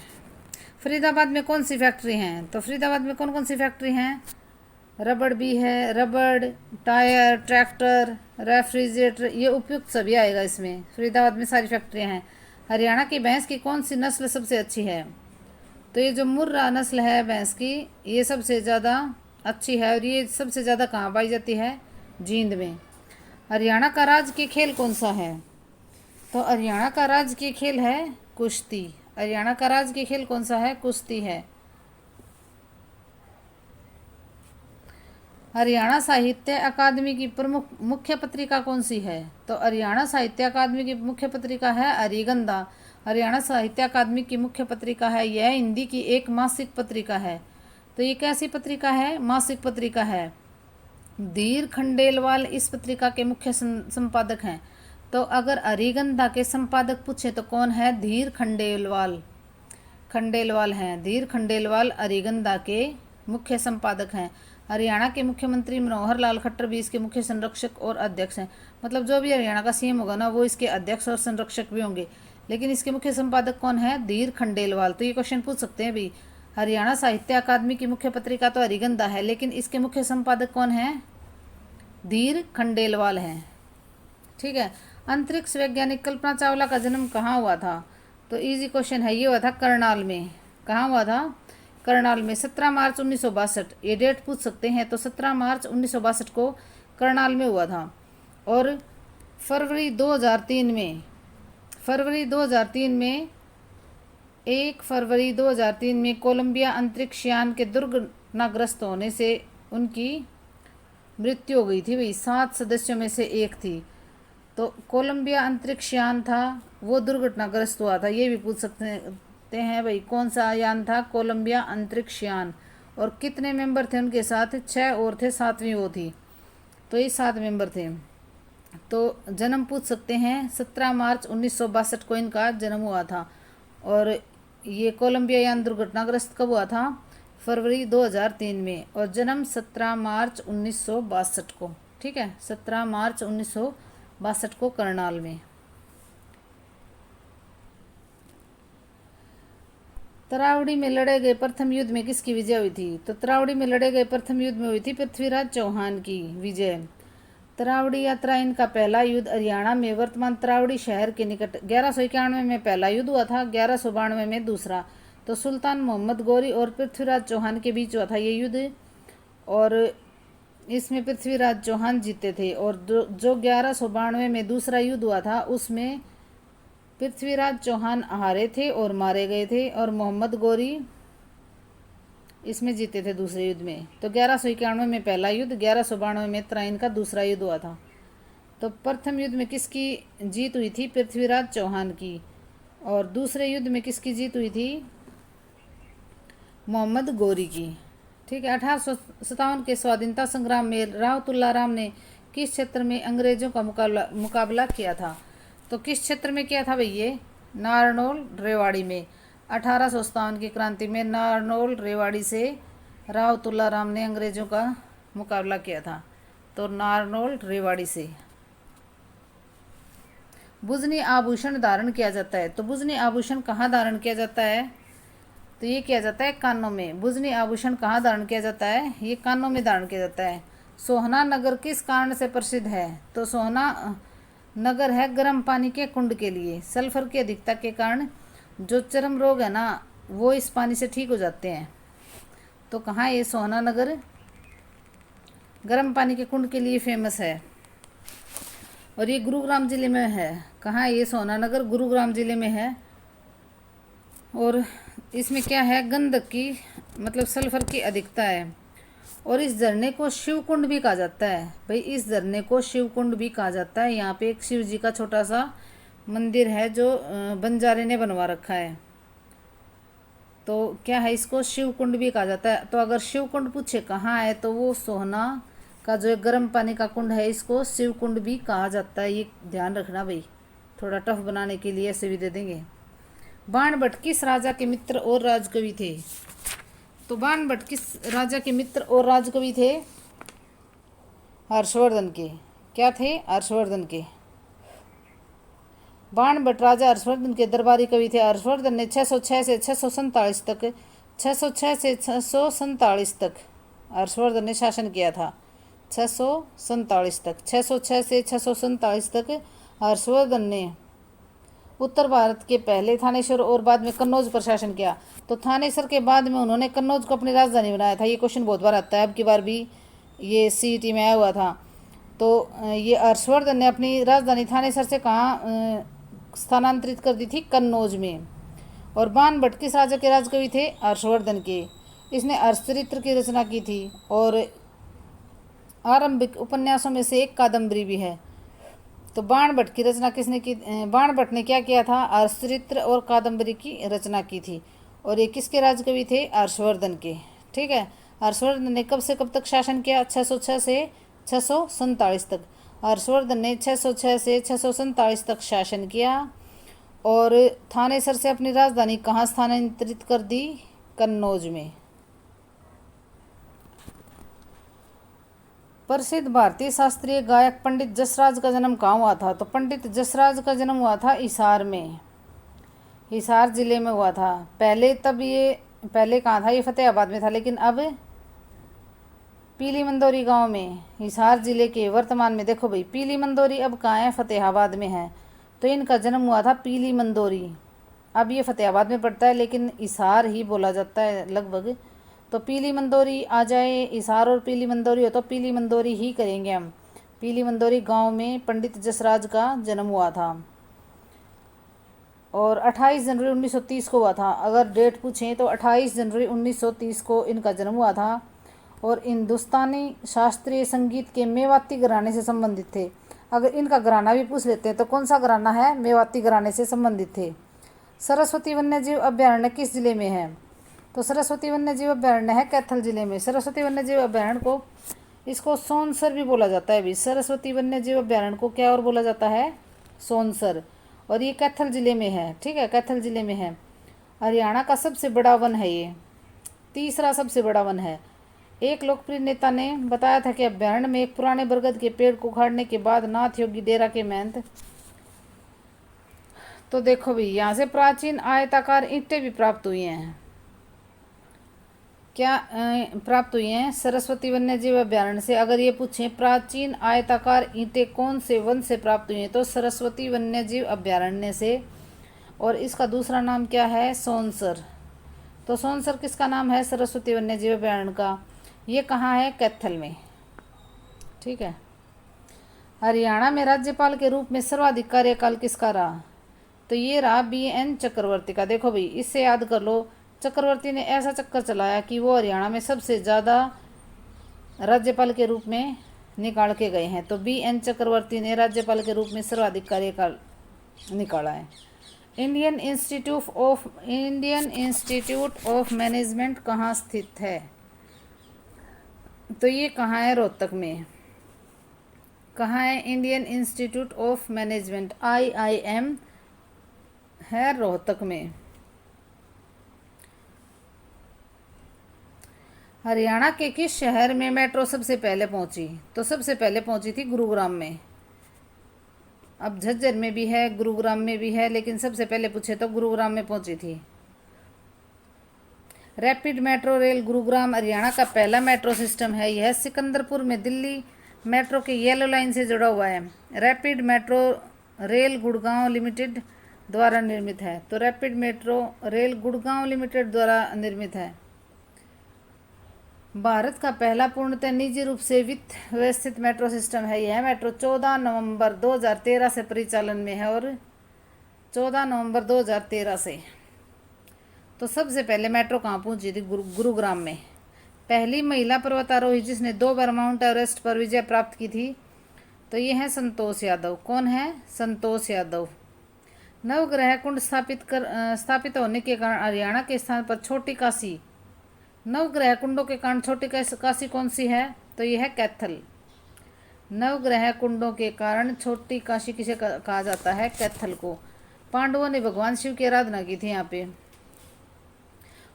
फरीदाबाद में कौन सी फैक्ट्री हैं? तो फरीदाबाद में कौन कौन सी फैक्ट्री हैं? रबड़ भी है, रबड़, टायर, ट्रैक्टर, रेफ्रिजरेटर, ये उपयुक्त सभी आएगा इसमें। फरीदाबाद में सारी फैक्ट्रियाँ हैं। हरियाणा की भैंस की कौन सी नस्ल सबसे अच्छी है? तो ये जो मुर्रा नस्ल है भैंस की, ये सबसे ज़्यादा अच्छी है और ये सबसे ज़्यादा कहाँ पाई जाती है? जींद में। हरियाणा का राज्य खेल कौन सा है? तो हरियाणा का राज्य खेल है कुश्ती। हरियाणा का राज्य खेल कौन सा है? कुश्ती है। हरियाणा साहित्य अकादमी की प्रमुख मुख्य पत्रिका कौन सी है? तो हरियाणा साहित्य अकादमी की मुख्य पत्रिका है अरिगंधा। हरियाणा साहित्य अकादमी की मुख्य पत्रिका है, यह हिंदी की एक मासिक पत्रिका है। तो ये कैसी पत्रिका है? मासिक पत्रिका है। धीर खंडेलवाल इस पत्रिका के मुख्य संपादक हैं। तो अगर अरिगंधा के संपादक पूछे तो कौन है? धीर खंडेलवाल। खंडेलवाल हैं, धीर खंडेलवाल अरिगंधा के मुख्य संपादक हैं। हरियाणा के मुख्यमंत्री मनोहर लाल खट्टर भी इसके मुख्य संरक्षक और अध्यक्ष हैं। मतलब जो भी हरियाणा का सीएम होगा ना, वो इसके अध्यक्ष और संरक्षक भी होंगे, लेकिन इसके मुख्य संपादक कौन है? धीर खंडेलवाल। तो ये क्वेश्चन पूछ सकते हैं भी, हरियाणा साहित्य अकादमी की मुख्य पत्रिका तो अरिगंधा है, लेकिन इसके मुख्य संपादक कौन है? धीर खंडेलवाल हैं। ठीक है। अंतरिक्ष वैज्ञानिक कल्पना चावला का जन्म कहाँ हुआ था? तो इजी क्वेश्चन है, ये हुआ था करनाल में। कहाँ हुआ था? करनाल में। 17 मार्च 1962, ये डेट पूछ सकते हैं। तो 17 मार्च 1962 को करनाल में हुआ था। और फरवरी 2003 में 1 फरवरी 2003 में कोलंबिया अंतरिक्ष यान के दुर्घटनाग्रस्त होने से उनकी मृत्यु हो गई थी। भाई 7 सदस्यों में से एक थी। तो कोलंबिया अंतरिक्ष यान था, वो दुर्घटनाग्रस्त हुआ था। ये भी पूछ सकते हैं भाई, कौन सा यान था? कोलंबिया अंतरिक्ष यान। और कितने मेंबर थे उनके साथ? 6 और थे, 7वीं वो थी। तो ये 7 मेंबर थे। तो जन्म पूछ सकते हैं, 17 मार्च 1962 को इनका जन्म हुआ था। और ये कोलंबिया यान दुर्घटनाग्रस्त कब हुआ था? फरवरी 2003 में। और जन्म 17 मार्च 1962 को। ठीक है, 17 मार्च 1962 को करनाल में। तरावड़ी में लड़े गए प्रथम युद्ध में किसकी विजय हुई थी? तो तरावड़ी में लड़े गए प्रथम युद्ध में हुई थी पृथ्वीराज चौहान की विजय। तरावड़ी यात्रा इनका पहला युद्ध हरियाणा में वर्तमान तरावड़ी शहर के निकट 1191 में पहला युद्ध हुआ था, 1192 में दूसरा। तो सुल्तान मोहम्मद गौरी और पृथ्वीराज चौहान के बीच हुआ था ये युद्ध, और इसमें पृथ्वीराज चौहान जीते थे। और जो 1192 में दूसरा युद्ध हुआ था, उसमें पृथ्वीराज चौहान हारे थे और मारे गए थे, और मोहम्मद गौरी इसमें जीते थे दूसरे युद्ध में। तो 1191 में पहला युद्ध, 1192 में तराइन का दूसरा युद्ध हुआ था। तो प्रथम युद्ध में किसकी जीत हुई थी? पृथ्वीराज चौहान की। और दूसरे युद्ध में किसकी जीत हुई थी? मोहम्मद गौरी की। ठीक है। 1857 के स्वाधीनता संग्राम में राव तुल्लाराम ने किस क्षेत्र में अंग्रेजों का मुकाबला किया था? तो किस क्षेत्र में किया था भैया? नारनौल रेवाड़ी में। 1857 की क्रांति में नारनौल रेवाड़ी से राव तुल्लाराम ने अंग्रेजों का मुकाबला किया था। तो नारनौल रेवाड़ी से। बुजनी आभूषण धारण किया जाता है। तो बुजनी आभूषण कहाँ धारण किया जाता है? तो ये किया जाता है कानों में। बुजनी आभूषण कहाँ धारण किया जाता है? ये कानों में धारण किया जाता है। सोहना नगर किस कारण से प्रसिद्ध है? तो सोहना नगर है गर्म पानी के कुंड के लिए। सल्फर की अधिकता के कारण जो चर्म रोग है ना, वो इस पानी से ठीक हो जाते हैं। तो कहाँ ये सोहना नगर? गर्म पानी के कुंड के लिए फेमस है। और ये गुरुग्राम जिले में है। कहाँ ये सोहना नगर? गुरुग्राम जिले में है। और इसमें क्या है? गंधक की मतलब सल्फर की अधिकता है। और इस झरने को शिवकुंड भी कहा जाता है। भाई इस झरने को शिवकुंड भी कहा जाता है। यहाँ पे एक शिव जी का छोटा सा मंदिर है जो बंजारे ने बनवा रखा है। तो क्या है? इसको शिवकुंड भी कहा जाता है। तो अगर शिवकुंड पूछे कहाँ है, तो वो सोहना का जो गर्म पानी का कुंड है, इसको शिवकुंड भी कहा जाता है। ये ध्यान रखना भाई, थोड़ा टफ बनाने के लिए ऐसे भी दे देंगे। बाणभट्ट किस राजा के मित्र और राजकवि थे? तो बाणभट्ट किस राजा के मित्र और राजकवि थे? हर्षवर्धन के। क्या थे? हर्षवर्धन के। बाणभट्ट राजा हर्षवर्धन के दरबारी कवि थे। हर्षवर्धन ने 606 से 647 तक 606 से 647 तक हर्षवर्धन ने शासन किया था। 647 तक 606 से 647 तक हर्षवर्धन ने उत्तर भारत के पहले थानेश्वर और बाद में कन्नौज पर शासन किया। तो थानेश्वर के बाद में उन्होंने कन्नौज को अपनी राजधानी बनाया था। ये क्वेश्चन बहुत बार आता है, अब की बार भी ये सीईटी में आया हुआ था। तो ये हर्षवर्धन ने अपनी राजधानी थानेसर से कहाँ स्थानांतरित कर दी थी? कन्नौज में। और बाणभट्ट किस राजा के राजकवि थे? हर्षवर्धन के। इसने हर्षचरित्र की रचना की थी और आरंभिक उपन्यासों में से एक कादम्बरी भी है। तो बाणभट्ट की रचना किसने की? बाणभट्ट ने क्या किया था? हर्षचरित्र और कादम्बरी की रचना की थी। और ये किसके राजकवि थे? हर्षवर्धन के। ठीक है। हर्षवर्धन ने कब से कब तक शासन किया? 606 से 647 तक। हर्षवर्धन ने 606 से 647 तक शासन किया और थानेसर से अपनी राजधानी कहाँ स्थानांतरित कर दी? कन्नौज में। प्रसिद्ध भारतीय शास्त्रीय गायक पंडित जसराज का जन्म कहाँ हुआ था? तो पंडित जसराज का जन्म हुआ था हिसार में, हिसार जिले में हुआ था। पहले कहाँ था? ये फतेहाबाद में था, लेकिन अब पीली मंदोरी गांव में, हिसार जिले के। वर्तमान में देखो भाई, पीली मंदोरी अब कहाँ है? फतेहाबाद में है। तो इनका जन्म हुआ था पीली मंदोरी। अब ये फतेहाबाद में पड़ता है, लेकिन हिसार ही बोला जाता है लगभग। तो पीली मंदोरी आ जाए, हिसार और पीली मंदोरी हो तो पीली मंदोरी ही करेंगे हम। पीली मंदोरी गांव में पंडित जसराज का जन्म हुआ था और 28 जनवरी 1930 को हुआ था। अगर डेट पूछें तो 28 जनवरी 1930 को इनका जन्म हुआ था और हिंदुस्तानी शास्त्रीय संगीत के मेवाती घराने से संबंधित थे। अगर इनका घराना भी पूछ लेते हैं तो कौन सा घराना है? मेवाती घराने से संबंधित थे। सरस्वती वन्यजीव अभ्यारण्य किस जिले में है? तो सरस्वती वन्यजीव अभ्यारण्य है कैथल जिले में। सरस्वती वन्यजीव अभ्यारण्य को, इसको सोनसर भी बोला जाता है भी। सरस्वती वन्यजीव अभ्यारण्य को क्या और बोला जाता है? सोनसर। और ये कैथल जिले में है। ठीक है, कैथल जिले में है। हरियाणा का सबसे बड़ा वन है ये, तीसरा सबसे बड़ा वन है। एक लोकप्रिय नेता ने बताया था कि अभ्यारण्य में एक पुराने बरगद के पेड़ को उखाड़ने के बाद नाथ योगी डेरा के महंत। तो देखो भाई, यहाँ से प्राचीन आयताकार ईंटें भी प्राप्त हुई हैं। क्या प्राप्त हुई हैं? सरस्वती वन्यजीव अभ्यारण्य से। अगर ये पूछें प्राचीन आयताकार ईंटें कौन से वन से प्राप्त हुई हैं, तो सरस्वती वन्यजीव अभ्यारण्य से। और इसका दूसरा नाम क्या है? सोनसर। तो सोनसर किसका नाम है? सरस्वती वन्यजीव अभ्यारण्य का। ये कहाँ है? कैथल में। ठीक है। हरियाणा में राज्यपाल के रूप में सर्वाधिक कार्यकाल किसका रहा? तो ये रहा BN चक्रवर्ती का। देखो भाई, इससे याद कर लो, चक्रवर्ती ने ऐसा चक्कर चलाया कि वो हरियाणा में सबसे ज़्यादा राज्यपाल के रूप में निकाल के गए हैं। तो BN चक्रवर्ती ने राज्यपाल के रूप में सर्वाधिक कार्यकाल निकाला है। इंडियन इंस्टीट्यूट ऑफ मैनेजमेंट कहाँ स्थित है? तो ये कहाँ है? रोहतक में। कहाँ है? Indian institute of management, IIM है रोहतक में। हरियाणा के किस शहर में मेट्रो सबसे पहले पहुंची? तो सबसे पहले पहुंची थी गुरुग्राम में। अब झज्जर में भी है, गुरुग्राम में भी है, लेकिन सबसे पहले पूछे तो गुरुग्राम में पहुंची थी। Rapid metro rail Gurugram Haryana का पहला मेट्रो सिस्टम है। यह सिकंदरपुर में दिल्ली मेट्रो के येलो लाइन से जुड़ा हुआ है। Rapid metro rail Gurgaon limited द्वारा निर्मित है। तो rapid metro rail Gurgaon limited द्वारा निर्मित है। भारत का पहला पूर्णतः निजी रूप से वित्त व्यवस्थित मेट्रो सिस्टम है। यह मेट्रो 14 नवंबर 2013 से परिचालन में है और 14 नवंबर 2013 से। तो सबसे पहले मेट्रो कहाँ पहुंची थी? गुरुग्राम में। पहली महिला पर्वतारोही जिसने 2 बार माउंट एवरेस्ट पर विजय प्राप्त की थी, तो ये है संतोष यादव। कौन है? संतोष यादव। नवग्रह कुंड स्थापित होने के कारण हरियाणा के स्थान पर छोटी काशी, नवग्रह कुंडों के कारण छोटी काशी कौन सी है? तो यह है कैथल। नवग्रह कुंडों के कारण छोटी काशी किसे कहा जाता है? कैथल को। पांडवों ने भगवान शिव की आराधना की थी यहाँ पे।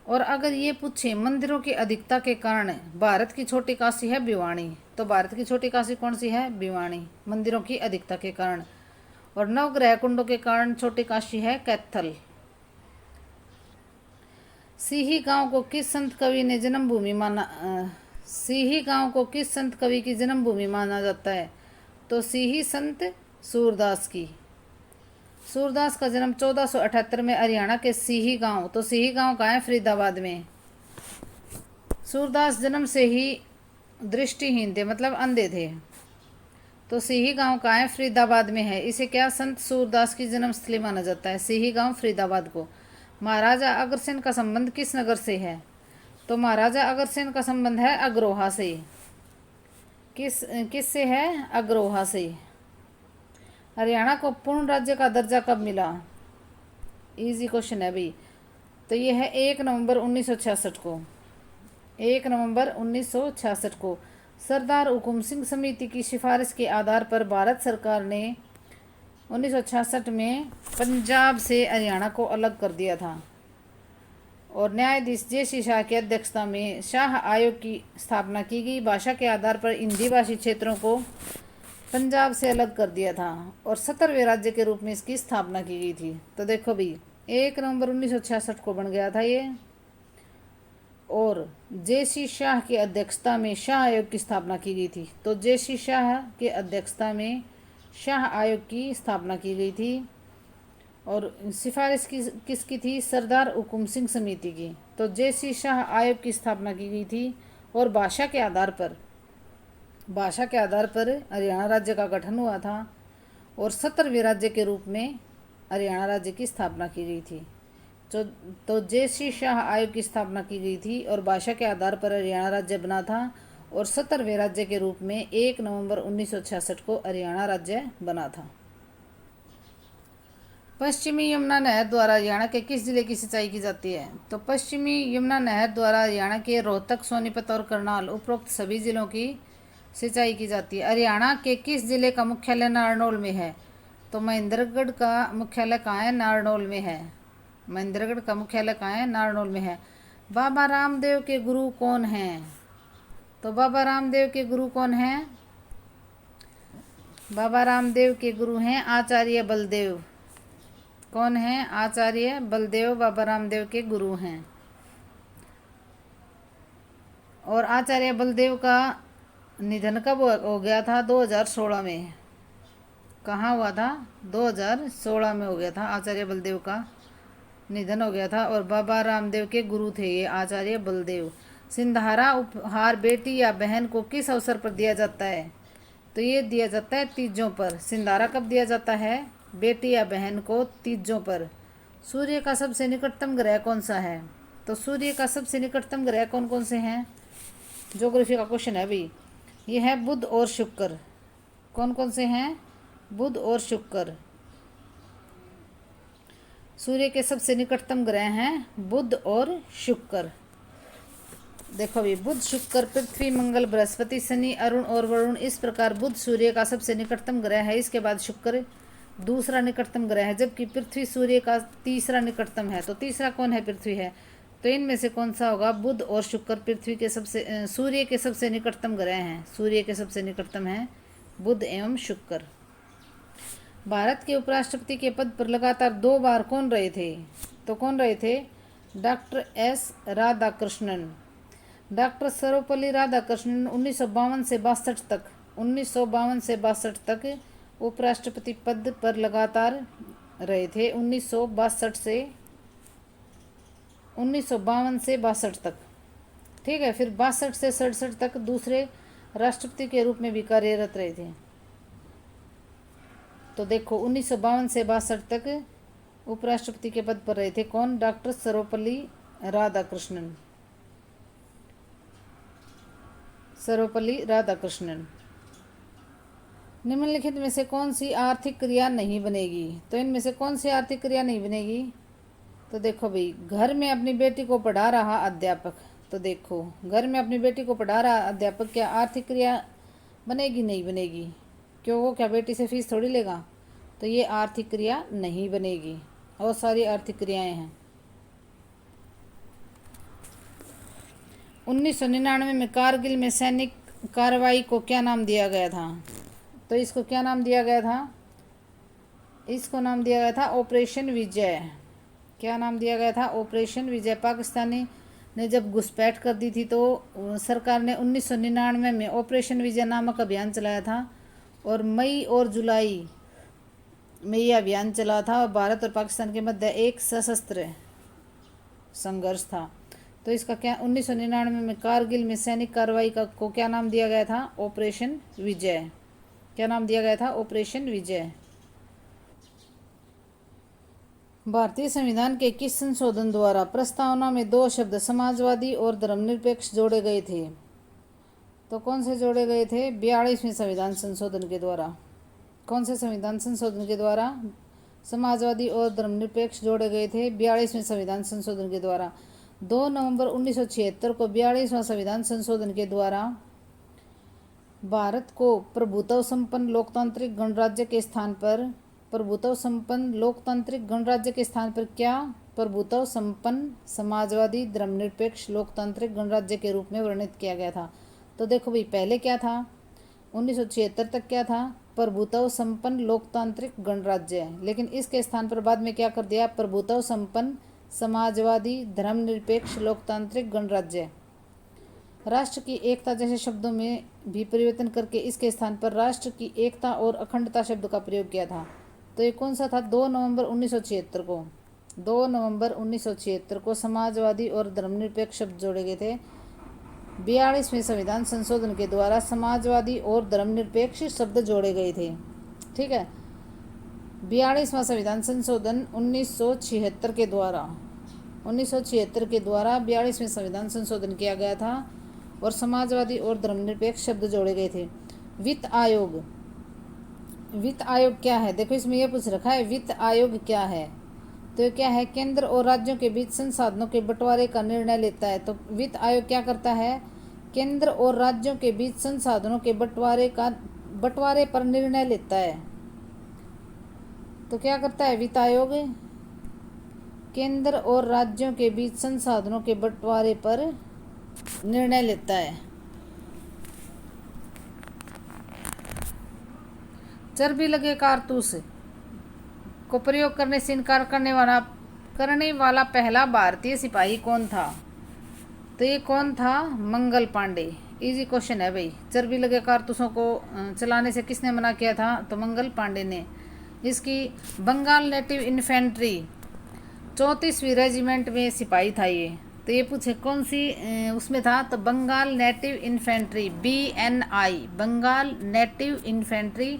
और अगर ये पूछे मंदिरों की अधिकता के कारण भारत की छोटी काशी है भिवानी, तो भारत की छोटी काशी कौन सी है? भिवानी, मंदिरों की अधिकता के कारण। और नवग्रह कुंडों के कारण छोटी काशी है कैथल। सीही गांव को किस संत कवि ने जन्मभूमि माना? सीही गांव को किस संत कवि की जन्मभूमि माना जाता है? तो सीही संत सूरदास की। सूरदास का जन्म 1478 में हरियाणा के सीही गांव, तो सीही गांव कहाँ है? फरीदाबाद में। सूरदास जन्म से ही दृष्टिहीन थे, मतलब अंधे थे। तो सीही गांव कहाँ है? फरीदाबाद में है। इसे क्या संत सूरदास की जन्मस्थली माना जाता है? सीही गांव फरीदाबाद को। महाराजा अग्रसेन का संबंध किस नगर से है? तो महाराजा अग्रसेन का संबंध है अग्रोहा से। किस से है? अग्रोहा से। हरियाणा को पूर्ण राज्य का दर्जा कब मिला? इजी क्वेश्चन है भाई। तो ये है 1 नवंबर 1966 को। 1 नवंबर 1966 को सरदार हुकुम सिंह समिति की सिफारिश के आधार पर भारत सरकार ने 1966 में पंजाब से हरियाणा को अलग कर दिया था और न्यायाधीश जे.सी. शाह की अध्यक्षता में शाह आयोग की स्थापना की गई। भाषा के आधार पर हिंदी भाषी क्षेत्रों को पंजाब से अलग कर दिया था और 17वें राज्य के रूप में इसकी स्थापना की गई थी। तो देखो भाई 1 नवंबर 1966 को बन गया था ये, और जे.सी. शाह की अध्यक्षता में शाह आयोग की स्थापना की गई थी। तो जे.सी. शाह की अध्यक्षता में शाह आयोग की स्थापना की गई थी और सिफारिश किसकी थी? सरदार हुकुम सिंह समिति की। तो जे.सी. शाह आयोग की स्थापना की गई थी और भाषा के आधार पर हरियाणा राज्य का गठन हुआ था और 17वें राज्य के रूप में हरियाणा राज्य की स्थापना की गई थी। तो जे.सी. शाह आयोग की स्थापना की गई थी और भाषा के आधार पर हरियाणा राज्य बना था और 17वें राज्य के रूप में 1 नवंबर 1966 को हरियाणा राज्य बना था। पश्चिमी यमुना नहर द्वारा हरियाणा के किस जिले की सिंचाई की जाती है? तो पश्चिमी यमुना नहर द्वारा हरियाणा के रोहतक, सोनीपत और करनाल उपरोक्त सभी जिलों की सिंचाई की जाती है। हरियाणा के किस जिले का मुख्यालय नारनौल में है? तो महेंद्रगढ़ का मुख्यालय कहाँ है? नारनौल में है। महेंद्रगढ़ का मुख्यालय कहाँ है? नारनौल में है। बाबा रामदेव के गुरु कौन हैं? तो बाबा रामदेव के गुरु कौन हैं? बाबा रामदेव के गुरु हैं आचार्य बलदेव। कौन है? आचार्य बलदेव बाबा रामदेव के गुरु हैं। और आचार्य बलदेव का निधन कब हो गया था? 2016 में। कहाँ हुआ था? 2016 में हो गया था। आचार्य बलदेव का निधन हो गया था और बाबा रामदेव के गुरु थे ये आचार्य बलदेव। सिंधारा उपहार बेटी या बहन को किस अवसर पर दिया जाता है? तो ये दिया जाता है तीजों पर। सिंधारा कब दिया जाता है? बेटी या बहन को तीजों पर। सूर्य का सबसे निकटतम ग्रह कौन सा है? तो सूर्य का सबसे निकटतम ग्रह कौन कौन से हैं? ज्योग्राफी का क्वेश्चन है अभी। ये है बुध और शुक्र। कौन कौन से हैं? बुध और शुक्र। सूर्य के सबसे निकटतम ग्रह हैं बुध और शुक्र। देखो अभी बुध, शुक्र, पृथ्वी, मंगल, बृहस्पति, शनि, अरुण और वरुण। इस प्रकार बुध सूर्य का सबसे निकटतम ग्रह है। इसके बाद शुक्र दूसरा निकटतम ग्रह है, जबकि पृथ्वी सूर्य का तीसरा निकटतम है। तो तीसरा कौन है? पृथ्वी है। तो इनमें से कौन सा होगा? बुध और शुक्र पृथ्वी के सूर्य के सबसे निकटतम ग्रह हैं। सूर्य के सबसे निकटतम हैं बुध एवं शुक्र। भारत के उपराष्ट्रपति के पद पर लगातार 2 बार कौन रहे थे? तो कौन रहे थे? Doctor S Radhakrishnan. Doctor Sarvepalli Radhakrishnan 1952 से 62 तक उपराष्ट्रपति पद पर लगातार रहे थे। 1952 से 62 तक, ठीक है। फिर 62 से 67 तक दूसरे राष्ट्रपति के रूप में भी कार्यरत रहे थे। तो देखो 1952 से 62 तक उपराष्ट्रपति के पद पर रहे थे कौन? डॉक्टर सर्वपल्ली राधाकृष्णन। सर्वपल्ली राधाकृष्णन। निम्नलिखित में से कौन सी आर्थिक क्रिया नहीं बनेगी? तो इनमें से कौन सी आर्थिक क्रिया नहीं बनेगी? तो देखो भाई, घर में अपनी बेटी को पढ़ा रहा अध्यापक। तो देखो घर में अपनी बेटी को पढ़ा रहा अध्यापक क्या आर्थिक क्रिया बनेगी? नहीं बनेगी। क्यों? वो क्या बेटी से फीस थोड़ी लेगा? तो ये आर्थिक क्रिया नहीं बनेगी। और सारी आर्थिक क्रियाएं हैं। 1999 में कारगिल में सैनिक कार्रवाई को क्या नाम दिया गया था? तो इसको क्या नाम दिया गया था? इसको नाम दिया गया था ऑपरेशन विजय। क्या नाम दिया गया था? ऑपरेशन विजय। पाकिस्तानी ने जब घुसपैठ कर दी थी तो सरकार ने 1999 में ऑपरेशन विजय नामक अभियान चलाया था और मई और जुलाई में ये अभियान चला था और भारत और पाकिस्तान के मध्य एक सशस्त्र संघर्ष था। तो इसका क्या 1999 में कारगिल में सैनिक कार्रवाई का को क्या नाम दिया गया था? ऑपरेशन विजय। क्या नाम दिया गया था? ऑपरेशन विजय। भारतीय संविधान के किस संशोधन द्वारा प्रस्तावना में दो शब्द समाजवादी और धर्मनिरपेक्ष जोड़े गए थे? तो कौन से जोड़े गए थे? 42वें संविधान संशोधन के द्वारा। कौन से संविधान संशोधन के द्वारा समाजवादी और धर्मनिरपेक्ष जोड़े गए थे? 42वें संविधान संशोधन के द्वारा। 2 नवंबर 1976 को 42वां संविधान संशोधन के द्वारा भारत को प्रभुत्व संपन्न लोकतांत्रिक गणराज्य के स्थान पर क्या प्रभुत्व संपन्न समाजवादी धर्मनिरपेक्ष लोकतांत्रिक गणराज्य के रूप में वर्णित किया गया था। तो देखो भाई, पहले क्या था? 1976 तक क्या था? प्रभुत्व संपन्न लोकतांत्रिक गणराज्य। लेकिन इसके स्थान पर बाद में क्या कर दिया? प्रभुत्व संपन्न समाजवादी धर्मनिरपेक्ष लोकतांत्रिक गणराज्य। राष्ट्र की एकता जैसे शब्दों में भी परिवर्तन करके इसके स्थान पर राष्ट्र की एकता और अखंडता शब्द का प्रयोग किया था। तो ये कौन सा था? 2 नवंबर 1976 को। 2 नवंबर 1976 को समाजवादी और धर्मनिरपेक्ष शब्द जोड़े गए थे। 42वें संविधान संशोधन के द्वारा समाजवादी और धर्मनिरपेक्ष शब्द जोड़े गए थे। ठीक है। 42वां संविधान संशोधन 1976 के द्वारा 42वें संविधान संशोधन किया गया था और समाजवादी और धर्मनिरपेक्ष शब्द जोड़े गए थे। वित्त आयोग क्या है? देखो, इसमें यह पूछ रखा है वित्त आयोग क्या है। तो ये क्या है? केंद्र और राज्यों के बीच संसाधनों के बंटवारे का निर्णय लेता है। तो वित्त आयोग क्या करता है? केंद्र और राज्यों के बीच संसाधनों के बंटवारे पर निर्णय लेता है। तो क्या करता है वित्त आयोग? केंद्र और राज्यों के बीच संसाधनों के बंटवारे पर निर्णय लेता है। चर्बी लगे कारतूस को प्रयोग करने से इनकार करने वाला पहला भारतीय सिपाही कौन था? तो ये कौन था? मंगल पांडे। इजी क्वेश्चन है भाई। चर्बी लगे कारतूसों को चलाने से किसने मना किया था? तो मंगल पांडे ने। इसकी बंगाल नेटिव इन्फेंट्री 34वीं रेजिमेंट में सिपाही था ये। तो ये पूछे कौन सी उसमें था? तो Bengal native infantry, BNI, Bengal native infantry,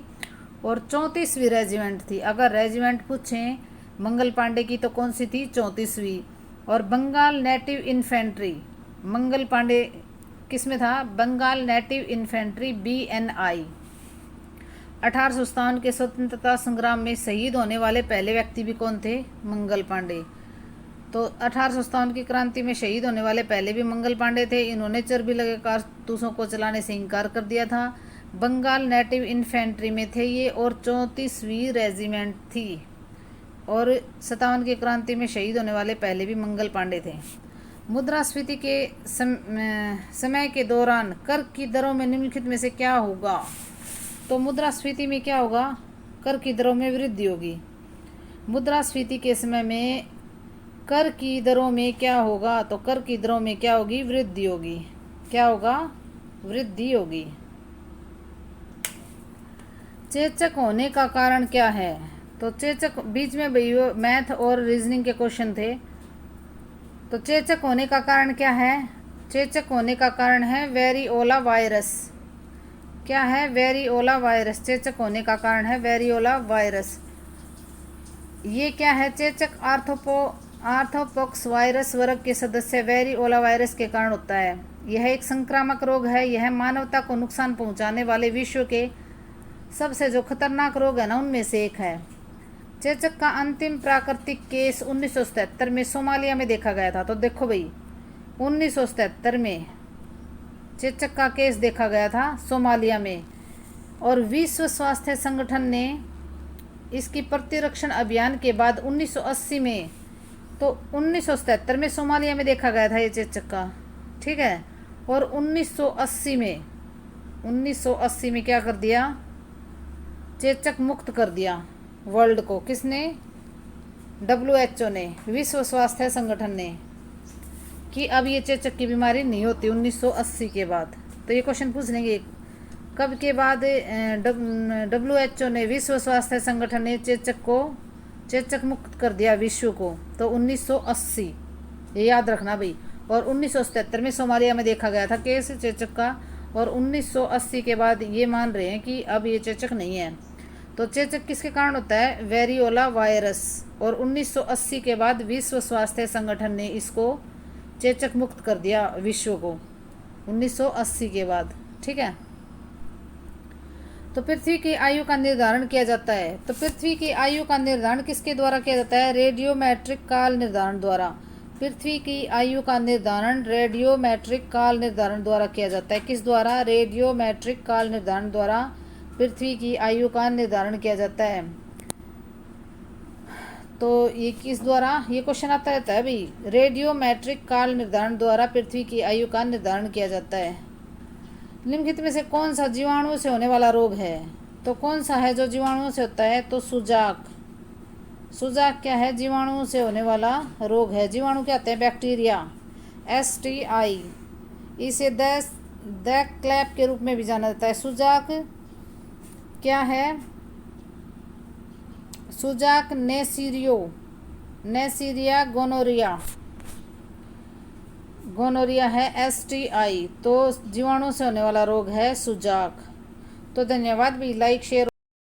और 34वीं रेजिमेंट थी। अगर रेजिमेंट पूछें मंगल पांडे की तो कौन सी थी? 34वीं। और बंगाल नेटिव इन्फेंट्री, मंगल पांडे किस में था? Bengal native infantry, BNI। 1857 के स्वतंत्रता संग्राम में शहीद होने वाले पहले व्यक्ति भी कौन थे? मंगल पांडे। तो 1857 की क्रांति में शहीद होने वाले पहले भी मंगल पांडे थे। इन्होंने चर्बी लगे कारतूसों को चलाने से इनकार कर दिया था। बंगाल नेटिव इन्फेंट्री में थे ये और 34वीं रेजिमेंट थी। और 57 की क्रांति में शहीद होने वाले पहले भी मंगल पांडे थे। मुद्रास्फीति के समय के दौरान कर की दरों में निम्नलिखित में से क्या होगा? तो मुद्रास्फीति में क्या होगा? कर की दरों में वृद्धि होगी। मुद्रास्फीति के समय में कर की दरों में क्या होगा? तो कर की दरों में क्या होगी? वृद्धि होगी। क्या होगा? वृद्धि होगी। चेचक होने का कारण क्या है? तो चेचक, बीच में मैथ और रीजनिंग के क्वेश्चन थे। तो चेचक होने का कारण क्या है? चेचक होने का कारण है वेरियोला वायरस। क्या है? Variola virus. चेचक होने का कारण है वेरियोला वायरस। ये क्या है? चेचक आर्थोपॉक्स वायरस वर्ग के सदस्य वेरियोला वायरस के कारण होता है। यह एक संक्रामक रोग है। यह मानवता को नुकसान पहुंचाने वाले विश्व के सबसे जो खतरनाक रोग है ना, उनमें से एक है। चेचक का अंतिम प्राकृतिक केस 1977 में सोमालिया में देखा गया था। तो देखो भाई, 1977 में चेचक का केस देखा गया था सोमालिया में। और विश्व स्वास्थ्य संगठन ने इसकी प्रतिरक्षण अभियान के बाद 1980 में, तो 1977 में सोमालिया में देखा गया था ये चेचक का। ठीक है। और 1980 में क्या कर दिया? चेचक मुक्त कर दिया वर्ल्ड को। किसने? WHO ने, विश्व स्वास्थ्य संगठन ने, कि अब ये चेचक की बीमारी नहीं होती 1980 के बाद। तो ये क्वेश्चन पूछ लेंगे कब के बाद WHO ने, विश्व स्वास्थ्य संगठन ने चेचक मुक्त कर दिया विश्व को? तो 1980, ये याद रखना भाई। और 1977 में सोमालिया में देखा गया था केस चेचक का, और 1980 के बाद ये मान रहे हैं कि अब ये चेचक नहीं है। तो चेचक किसके कारण होता है? Variola virus. और 1980 के बाद विश्व स्वास्थ्य संगठन ने इसको चेचक मुक्त कर दिया विश्व को, 1980 के बाद। ठीक है। तो पृथ्वी की आयु का निर्धारण किया जाता है। तो पृथ्वी की आयु का निर्धारण किसके द्वारा किया जाता है? रेडियोमेट्रिक काल निर्धारण द्वारा। पृथ्वी की आयु का निर्धारण रेडियोमेट्रिक काल निर्धारण द्वारा किया जाता है। किस द्वारा? रेडियोमेट्रिक काल निर्धारण द्वारा पृथ्वी की आयु का निर्धारण किया जाता है। तो ये किस द्वारा? ये क्वेश्चन आता रहता है भाई। रेडियोमेट्रिक काल निर्धारण द्वारा पृथ्वी की आयु का निर्धारण किया जाता है। निम्नलिखित में से कौन सा जीवाणु से होने वाला रोग है? तो कौन सा है जो जीवाणु से होता है? तो सुजाक। सुजाक क्या है? जीवाणु से होने वाला रोग है। जीवाणु क्या होते हैं? Bacteria, STI। इसे द क्लैप के रूप में भी जाना जाता है। सुजाक क्या है? सुजाक नेसीरिया गोनोरिया है, STI। तो जीवाणु से होने वाला रोग है सुजाक। तो धन्यवाद भी। Like share